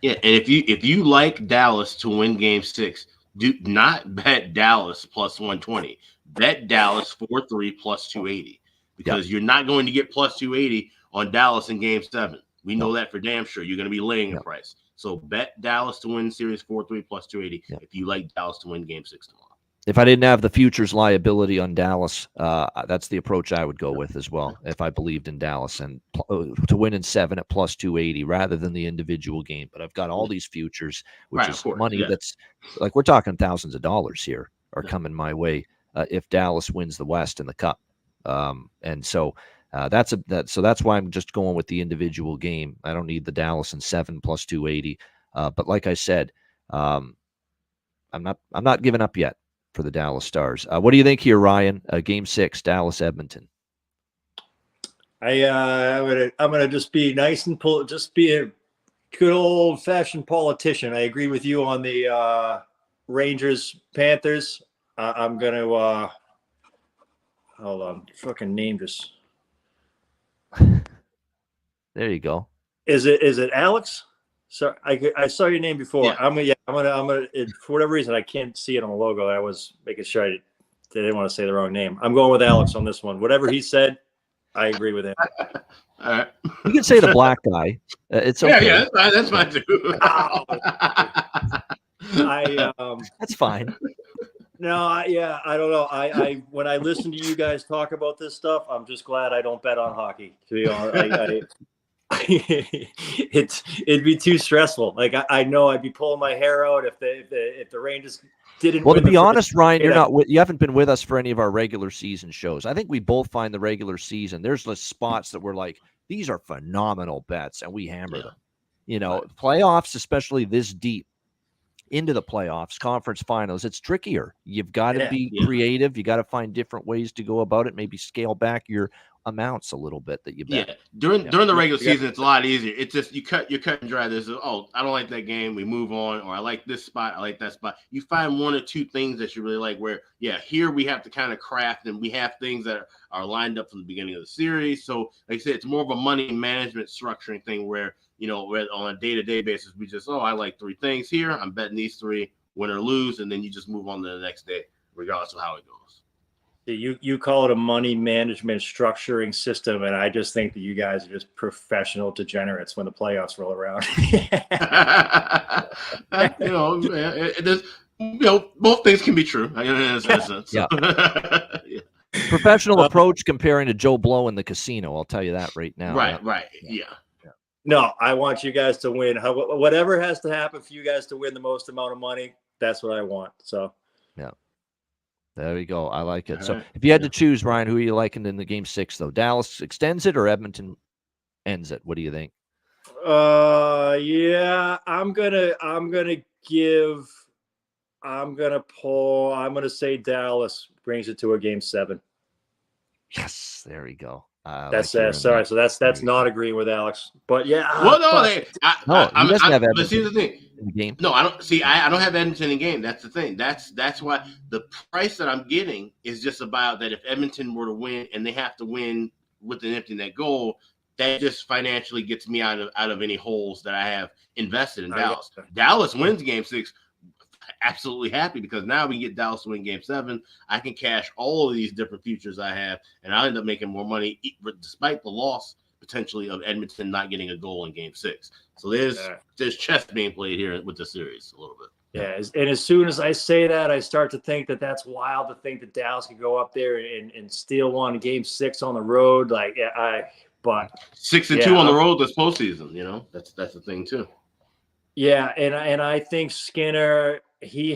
Yeah, and if you like Dallas to win Game 6, do not bet Dallas plus 120. Bet Dallas 4-3 plus 280 because you're not going to get plus 280 on Dallas in Game 7. We know that for damn sure. You're going to be laying a price. So bet Dallas to win series 4-3 plus 280 if you like Dallas to win Game 6 tomorrow. If I didn't have the futures liability on Dallas, that's the approach I would go with as well. If I believed in Dallas and to win in 7 at plus 280 rather than the individual game. But I've got all these futures, which is money that's like we're talking thousands of dollars here are coming my way if Dallas wins the West and the Cup. And so that's why I'm just going with the individual game. I don't need the Dallas in 7 plus 280. But like I said, I'm not giving up yet for the Dallas Stars. What do you think here, Ryan? Game 6, Dallas Edmonton. I'm gonna just be nice and just be a good old fashioned politician. I agree with you on the Rangers Panthers. I'm gonna hold on. Fucking name just. There you go. Is it Alex? So I saw your name before. Yeah. I'm gonna for whatever reason I can't see it on the logo. I was making sure I didn't want to say the wrong name. I'm going with Alex on this one. Whatever he said, I agree with him. All right. You can say the black guy. It's okay. Yeah, that's fine too. That's fine. No, I don't know. I when I listen to you guys talk about this stuff, I'm just glad I don't bet on hockey. To be honest, it'd be too stressful. Like I know I'd be pulling my hair out if the Rangers didn't. Well, to be honest, Ryan, you haven't been with us for any of our regular season shows. I think we both find the regular season there's the spots that we're like these are phenomenal bets, and we hammer them. Playoffs, especially this deep into the playoffs, conference finals, it's trickier. You've got to be creative. You got to find different ways to go about it. Maybe scale back your amounts a little bit that you bet. Yeah, during the regular season, it's a lot easier. It's just you cut and dry. This I don't like that game. We move on, or I like this spot. I like that spot. You find one or two things that you really like. Where here we have to kind of craft, and we have things that are lined up from the beginning of the series. So, like I said, it's more of a money management structuring thing where where on a day-to-day basis we just I like 3 things here. I'm betting these 3, win or lose, and then you just move on to the next day, regardless of how it goes. You call it a money management structuring system, and I just think that you guys are just professional degenerates when the playoffs roll around. Both things can be true. In a sense. Yeah. Professional approach comparing to Joe Blow in the casino. I'll tell you that right now. Right. Yeah. No, I want you guys to win. Whatever has to happen for you guys to win the most amount of money, that's what I want. So. Yeah. There we go. I like it. So if you had to choose, Ryan, who are you liking in the Game 6, though? Dallas extends it or Edmonton ends it? What do you think? I'm gonna say Dallas brings it to a Game 7. Yes, there we go. That's sorry. So that's not agreeing with Alex, but yeah. He doesn't have Edmonton. But see the thing. In the game. No, I don't see. I don't have Edmonton in game. That's the thing. That's why the price that I'm getting is just about that. If Edmonton were to win and they have to win with an empty net goal, that just financially gets me out of any holes that I have invested in I Dallas. gotcha. Dallas wins game 6. Absolutely happy because now we can get Dallas to win game 7. I can cash all of these different futures I have, and I'll end up making more money despite the loss potentially of Edmonton not getting a goal in game 6. So there's chess being played here with the series a little bit. Yeah, and as soon as I say that, I start to think that that's wild to think that Dallas could go up there and steal one in game 6 on the road. Like, but 6-2 on the road this postseason. You know, that's the thing too. Yeah, and I think Skinner, he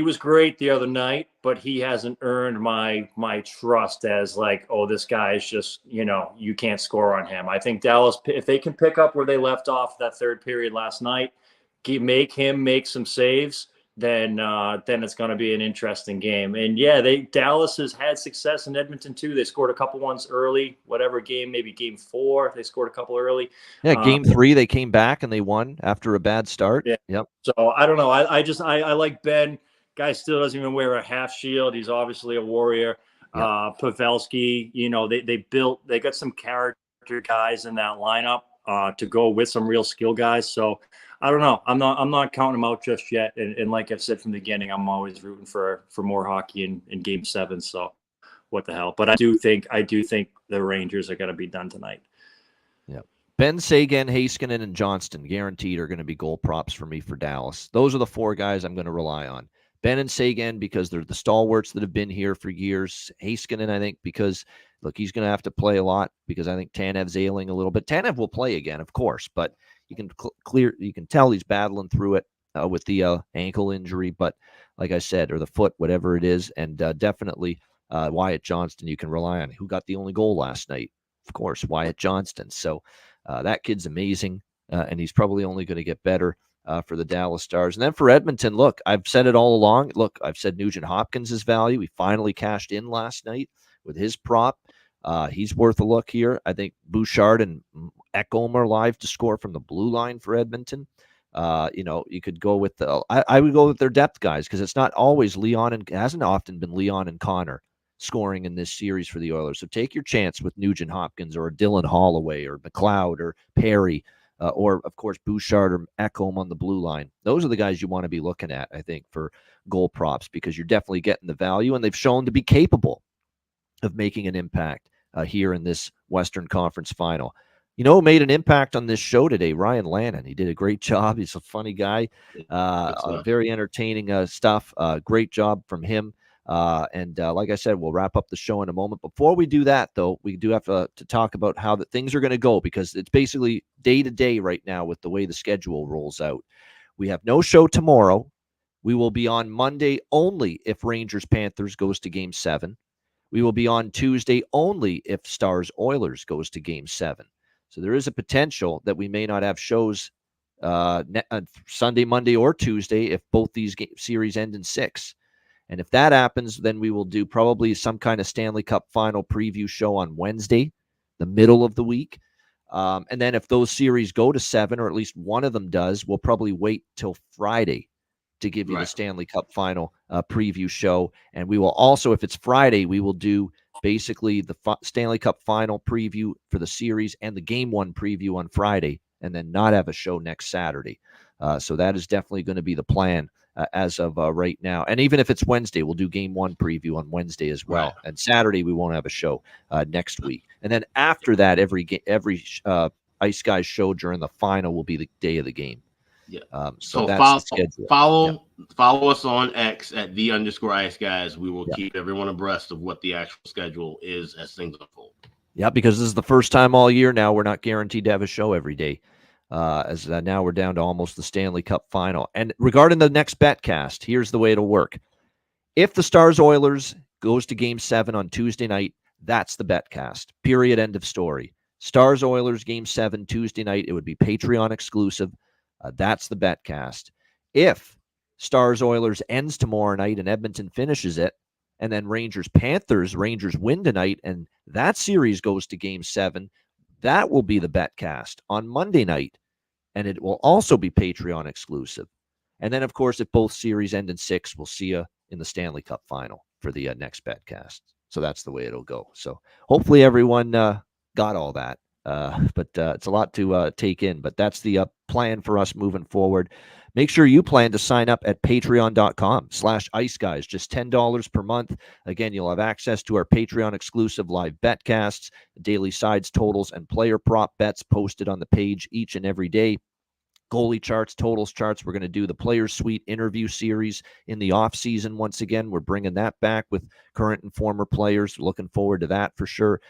was great the other night, but he hasn't earned my trust as like, oh, this guy is just, you can't score on him. I think Dallas, if they can pick up where they left off that third period last night, make him make some saves, then it's going to be an interesting game. And yeah, Dallas has had success in Edmonton too. They scored a couple ones early, whatever game, maybe game 4, they scored a couple early. Yeah, game 3 they came back and they wwon after a bad start. Yeah. Yep. So I don't know. I like Ben. Guy still doesn't even wear a half shield. He's obviously a warrior. Yep. Pavelski, they got some character guys in that lineup to go with some real skill guys. So I don't know. I'm not counting them out just yet. And like I've said from the beginning, I'm always rooting for more hockey in game 7. So what the hell? But I do think the Rangers are going to be done tonight. Yep. Ben Sagan, Heiskanen, and Johnston guaranteed are going to be goal props for me for Dallas. Those are the 4 guys I'm going to rely on. Ben and Sagan because they're the stalwarts that have been here for years. Heiskanen, I think, because, look, he's going to have to play a lot because I think Tanev's ailing a little bit. Tanev will play again, of course, but you can tell he's battling through it with the ankle injury, but like I said, or the foot, whatever it is, and definitely Wyatt Johnston you can rely on. Who got the only goal last night? Of course, Wyatt Johnston. So that kid's amazing, and he's probably only going to get better for the Dallas Stars. And then for Edmonton, look, I've said it all along. Look, I've said Nugent Hopkins' value. He finally cashed in last night with his prop. He's worth a look here. I think Bouchard and Ekholm are live to score from the blue line for Edmonton. You could go with I would go with their depth guys because it's not always Leon and hasn't often been Leon and Connor scoring in this series for the Oilers. So take your chance with Nugent Hopkins or Dylan Holloway or McLeod or Perry. Or, of course, Bouchard or Ekholm on the blue line. Those are the guys you want to be looking at, I think, for goal props because you're definitely getting the value, and they've shown to be capable of making an impact here in this Western Conference final. Who made an impact on this show today? Ryan Lannon. He did a great job. He's a funny guy. Very entertaining stuff. Great job from him. And like I said, we'll wrap up the show in a moment. Before we do that, though, we do have to talk about how things are going to go because it's basically day to day right now with the way the schedule rolls out. We have no show tomorrow. We will be on Monday only if Rangers-Panthers goes to Game 7. We will be on Tuesday only if Stars-Oilers goes to Game 7. So there is a potential that we may not have shows Sunday, Monday, or Tuesday if both these series end in 6. And if that happens, then we will do probably some kind of Stanley Cup final preview show on Wednesday, the middle of the week. And then if those series go to 7, or at least one of them does, we'll probably wait till Friday to give you the Stanley Cup final preview show. And we will also, if it's Friday, we will do basically the Stanley Cup final preview for the series and the Game 1 preview on Friday, and then not have a show next Saturday. So that is definitely going to be the plan. As of right now. And even if it's Wednesday, we'll do Game 1 preview on Wednesday as well. Right. And Saturday, we won't have a show next week. And then after that, every Ice Guys show during the final will be the day of the game. Yeah. So that's the schedule. Follow us on X at _Ice Guys. We will keep everyone abreast of what the actual schedule is as things unfold. Yeah, because this is the first time all year now we're not guaranteed to have a show every day. As now we're down to almost the Stanley Cup final. And regarding the next betcast, here's the way it'll work. If the Stars-Oilers goes to Game 7 on Tuesday night, that's the betcast. Period. End of story. Stars-Oilers Game 7 Tuesday night, it would be Patreon exclusive. That's the betcast. If Stars-Oilers ends tomorrow night and Edmonton finishes it, and then Rangers-Panthers, Rangers win tonight, and that series goes to Game 7, that will be the betcast on Monday night. And it will also be Patreon exclusive. And then, of course, if both series end in 6, we'll see you in the Stanley Cup final for the next betcast. So that's the way it'll go. So hopefully everyone got all that. But it's a lot to take in. But that's the plan for us moving forward. Make sure you plan to sign up at patreon.com/iceguys, just $10 per month. Again, you'll have access to our Patreon exclusive live betcasts, daily sides, totals, and player prop bets posted on the page each and every day. Goalie charts, totals charts. We're going to do the Players Suite interview series in the off season. Once again, we're bringing that back with current and former players. Looking forward to that for sure.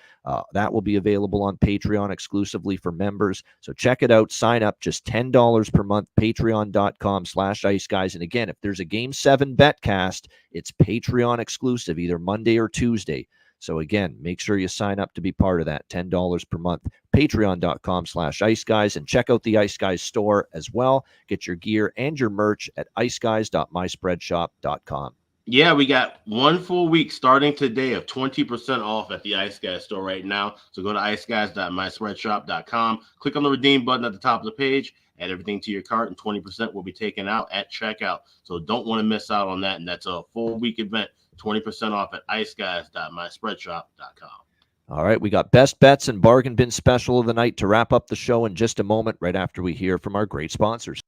That will be available on Patreon exclusively for members. So check it out. Sign up, just $10 per month, patreon.com/iceguys. And again, if there's a Game 7 betcast, it's Patreon exclusive, either Monday or Tuesday. So again, make sure you sign up to be part of that, $10 per month, patreon.com/iceguys, and check out the Ice Guys store as well. Get your gear and your merch at iceguys.myspreadshop.com. Yeah, we got 1 full week starting today of 20% off at the Ice Guys store right now. So go to iceguys.myspreadshop.com, click on the redeem button at the top of the page, add everything to your cart, and 20% will be taken out at checkout. So don't want to miss out on that. And that's a full week event, 20% off at iceguys.myspreadshop.com. All right, we got best bets and bargain bin special of the night to wrap up the show in just a moment, right after we hear from our great sponsors.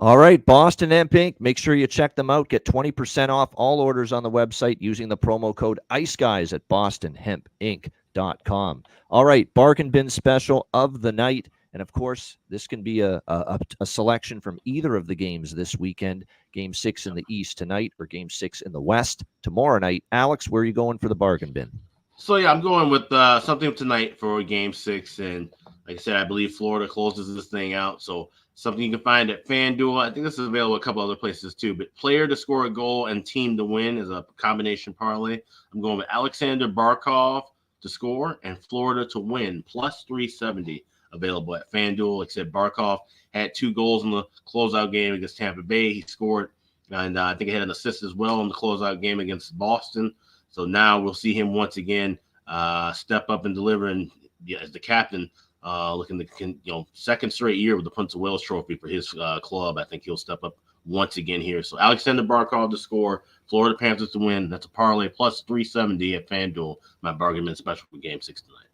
All right, Boston Hemp Inc. Make sure you check them out. Get 20% off all orders on the website using the promo code IceGuys at bostonhempinc.com. All right, bargain bin special of the night. And, of course, this can be a selection from either of the games this weekend, Game 6 in the East tonight or Game 6 in the West tomorrow night. Alex, where are you going for the bargain bin? So, yeah, I'm going with something tonight for Game 6. And, like I said, I believe Florida closes this thing out. So, something you can find at FanDuel. I think this is available a couple other places too. But player to score a goal and team to win is a combination parlay. I'm going with Alexander Barkov to score and Florida to win, plus 370 available at FanDuel. Like I said, Barkov had 2 goals in the closeout game against Tampa Bay. He scored, and I think he had an assist as well in the closeout game against Boston. So now we'll see him once again step up and deliver. And as the captain, looking to second straight year with the Prince of Wales Trophy for his club. I think he'll step up once again here. So Alexander Barkov to score, Florida Panthers to win. That's a parlay plus 370 at FanDuel. My bargain bin special for Game 6 tonight.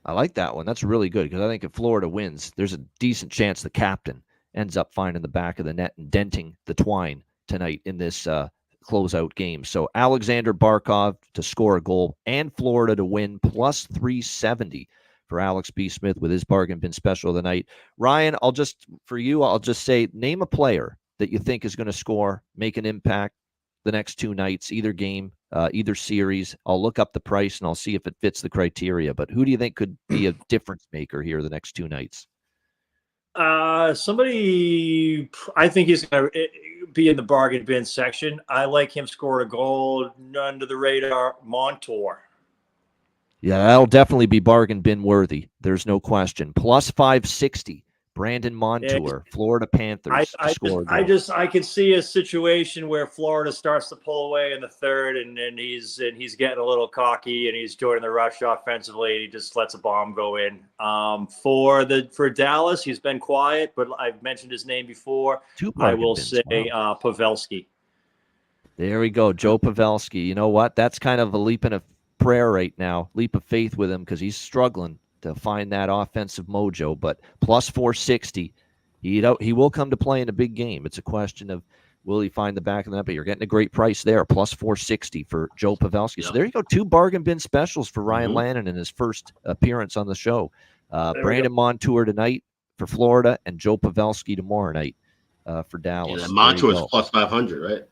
I like that one. That's really good because I think if Florida wins, there's a decent chance the captain ends up finding the back of the net and denting the twine tonight in this closeout game. So Alexander Barkov to score a goal and Florida to win, plus 370 for Alex B. Smith with his bargain bin special of the night. Ryan, I'll just say, name a player that you think is going to score, make an impact the next 2 nights, either game, either series. I'll look up the price and I'll see if it fits the criteria. But who do you think could be a difference maker here the next 2 nights? Somebody, I think he's going to be in the bargain bin section. I like him score a goal under the radar, Montour. Yeah, that'll definitely be bargain bin worthy. There's no question. Plus 560, Brandon Montour, Florida Panthers. I can see a situation where Florida starts to pull away in the third, and he's getting a little cocky, and he's joining the rush offensively. And he just lets a bomb go in. For Dallas, he's been quiet, but I've mentioned his name before. I will say Pavelski. There we go, Joe Pavelski. You know what? That's kind of a leap in a prayer right now, leap of faith with him because he's struggling to find that offensive mojo. But plus 460, he will come to play in a big game. It's a question of Will he find the back of the net? But you're getting a great price there, plus 460 for Joe Pavelski. So Yep. there you go, 2 bargain bin specials for Ryan Mhm. Lannon in his first appearance on the show. There we Brandon Montour tonight for Florida and Joe Pavelski tomorrow night for Dallas. Yeah, There Montour you is go. plus 500, right?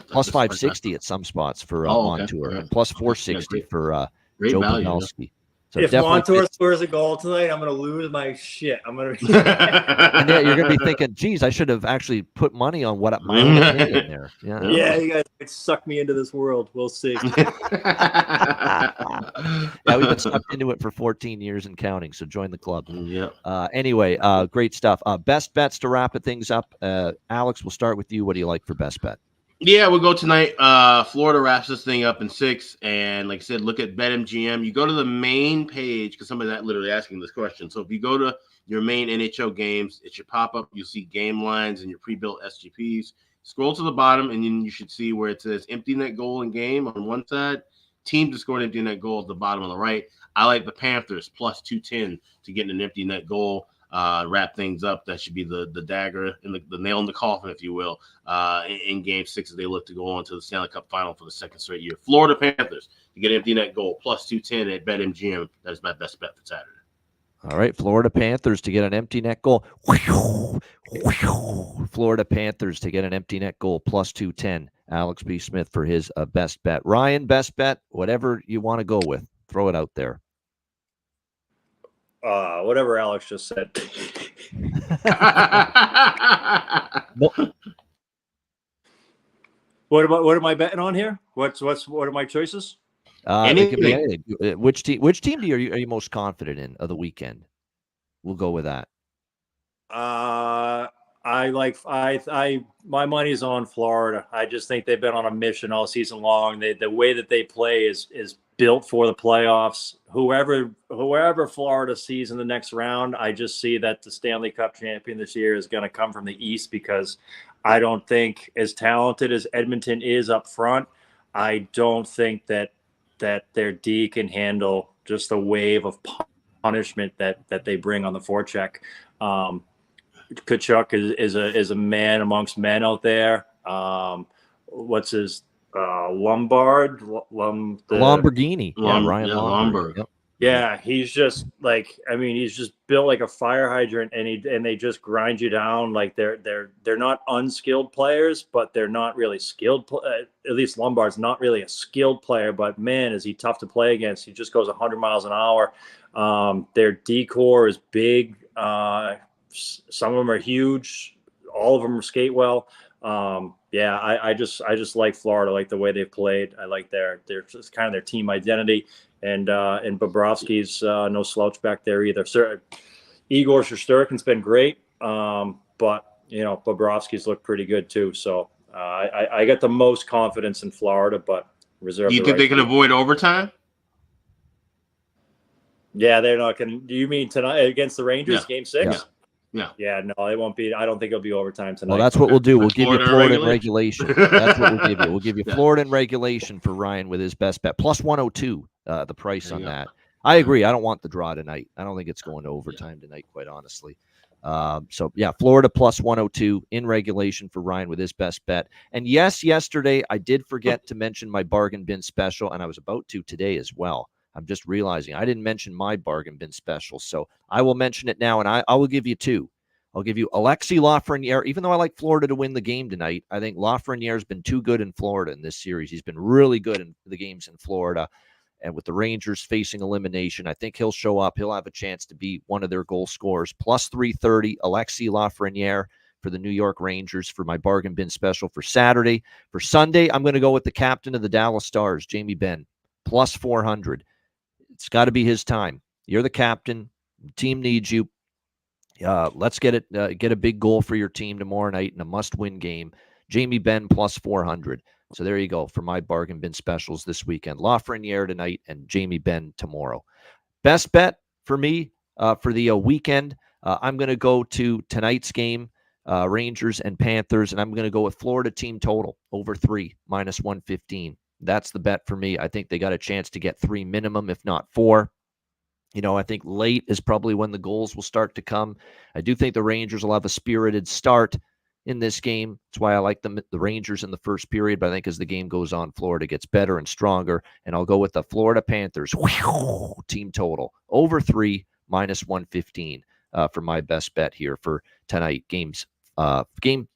Plus 560 at some spots for Oh, okay. Montour, All right. and plus 460 Yeah, for great Joe value. Pavelski. So if definitely Montour fits. scores a goal tonight, I'm going to lose my shit. I'm going to. And yeah, you're going to be thinking, geez, I should have actually put money on what my own opinion there. Yeah. Yeah, you guys might suck me into this world. We'll see. Yeah, we've been sucked into it for 14 years and counting, so join the club. Yep. Anyway, great stuff. Best bets to wrap it things up. Alex, we'll start with you. What do you like for best bet? Yeah, we'll go tonight. Florida wraps this thing up in 6. And like I said, look at BetMGM. You go to the main page because somebody's not literally asking this question. So if you go to your main NHL games, it should pop up. You'll see game lines and your pre-built SGPs. Scroll to the bottom, and then you should see where it says empty net goal in game on one side, team to score an empty net goal at the bottom on the right. I like the Panthers plus 210 to get an empty net goal. Wrap things up. That should be the dagger and the nail in the coffin, if you will, in Game 6 as they look to go on to the Stanley Cup Final for the second straight year. Florida Panthers to get an empty net goal plus 210 at BetMGM. That is my best bet for Saturday. All right, Florida Panthers to get an empty net goal. Florida Panthers to get an empty net goal plus 210. Alex B. Smith for his best bet. Ryan, best bet, whatever you want to go with. Throw it out there. Whatever Alex just said. What am I betting on here? What are my choices? It could be anything. Which team are you most confident in of the weekend? We'll go with that. My money's on Florida. I just think they've been on a mission all season long. The way that they play is built for the playoffs. Whoever Florida sees in the next round, I just see that the Stanley Cup champion this year is going to come from the East, because I don't think, as talented as Edmonton is up front, I don't think that their D can handle just the wave of punishment that they bring on the forecheck. Kachuk is a man amongst men out there. What's his Lamborghini. Ryan Lombard. Yep. Yeah, he's just he's just built like a fire hydrant, and they just grind you down. Like they're not unskilled players, but they're not really skilled. At least Lombard's not really a skilled player, but man, is he tough to play against. He just goes 100 miles an hour. Their D-core is big. Some of them are huge. All of them skate well. I just like Florida, like the way they've played. I like their just kind of their team identity, and Bobrovsky's no slouch back there either. Sir, Igor Shesterkin's been great, but Bobrovsky's looked pretty good too. So I got the most confidence in Florida, but reserve. You think they can avoid overtime? Yeah, they're not going to. Do you mean tonight against the Rangers, Game 6? Yeah, no, it won't be. I don't think it'll be overtime tonight. Well, that's what we'll do. We'll give you Florida in regulation. That's what we'll give you. We'll give you Florida in regulation for Ryan with his best bet. Plus 102, the price on that. I agree. I don't want the draw tonight. I don't think it's going to overtime tonight, quite honestly. Florida plus 102 in regulation for Ryan with his best bet. And yes, yesterday I did forget to mention my bargain bin special, and I was about to today as well. I'm just realizing I didn't mention my bargain bin special, so I will mention it now, and I will give you 2. I'll give you Alexis Lafreniere. Even though I like Florida to win the game tonight, I think Lafreniere has been too good in Florida in this series. He's been really good in the games in Florida, and with the Rangers facing elimination, I think he'll show up. He'll have a chance to be one of their goal scorers. Plus 330, Alexis Lafreniere for the New York Rangers for my bargain bin special for Saturday. For Sunday, I'm going to go with the captain of the Dallas Stars, Jamie Benn, plus 400. It's got to be his time. You're the captain. The team needs you. Let's get it. Get a big goal for your team tomorrow night in a must-win game. Jamie Benn plus 400. So there you go for my bargain bin specials this weekend. Lafreniere tonight and Jamie Benn tomorrow. Best bet for me for the weekend. I'm going to go to tonight's game, Rangers and Panthers, and I'm going to go with Florida team total over 3 minus 115. That's the bet for me. I think they got a chance to get 3 minimum, if not 4. I think late is probably when the goals will start to come. I do think the Rangers will have a spirited start in this game. That's why I like the Rangers in the first period, but I think as the game goes on, Florida gets better and stronger, and I'll go with the Florida Panthers team total over 3 minus 115 for my best bet here for tonight. Game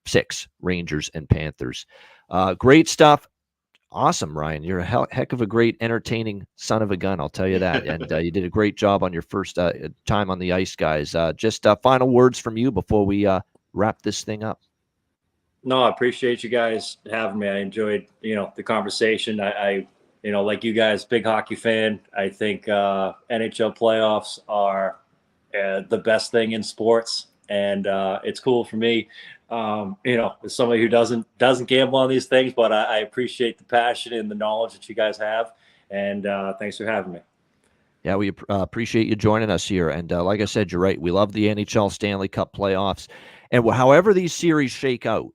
6, Rangers and Panthers. Great stuff. Awesome, Ryan. You're a heck of a great, entertaining son of a gun, I'll tell you that. And you did a great job on your first time on the ice, guys. Just final words from you before we wrap this thing up. No, I appreciate you guys having me. I enjoyed, the conversation. I like you guys, big hockey fan. I think NHL playoffs are the best thing in sports, and it's cool for me. As somebody who doesn't gamble on these things, but I appreciate the passion and the knowledge that you guys have. And thanks for having me. Yeah, we appreciate you joining us here. And like I said, you're right. We love the NHL Stanley Cup playoffs. And however these series shake out,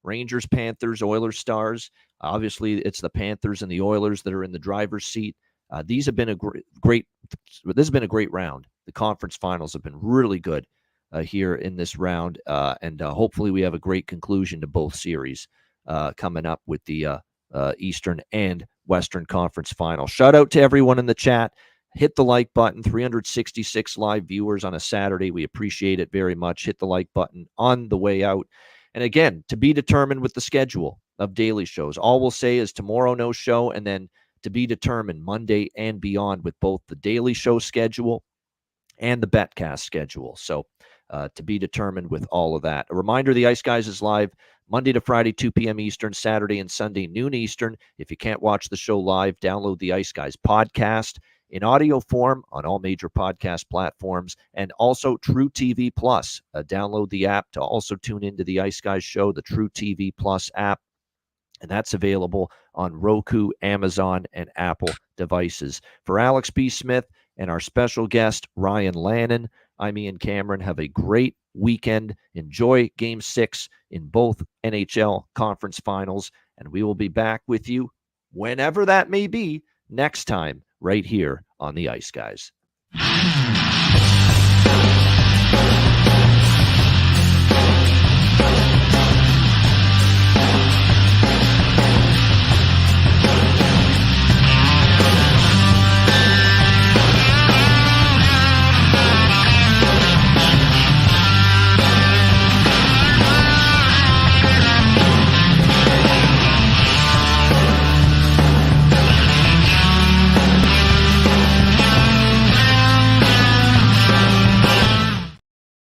Rangers, Panthers, Oilers, Stars, obviously it's the Panthers and the Oilers that are in the driver's seat. These have been this has been a great round. The conference finals have been really good here in this round. And hopefully we have a great conclusion to both series coming up with the Eastern and Western Conference final. Shout out to everyone in the chat. Hit the like button. 366 live viewers on a Saturday. We appreciate it very much. Hit the like button on the way out. And again, to be determined with the schedule of daily shows. All we'll say is tomorrow, no show, and then to be determined Monday and beyond with both the daily show schedule and the Betcast schedule. So to be determined with all of that. A reminder, the Ice Guys is live Monday to Friday, 2 p.m. Eastern, Saturday and Sunday, noon Eastern. If you can't watch the show live, download the Ice Guys podcast in audio form on all major podcast platforms, and also True TV Plus. Download the app to also tune into the Ice Guys show, the True TV Plus app, and that's available on Roku, Amazon, and Apple devices. For Alex B. Smith and our special guest, Ryan Lannon, I'm Ian Cameron. Have a great weekend. Enjoy Game 6 in both NHL conference finals, and we will be back with you whenever that may be next time right here on the Ice Guys.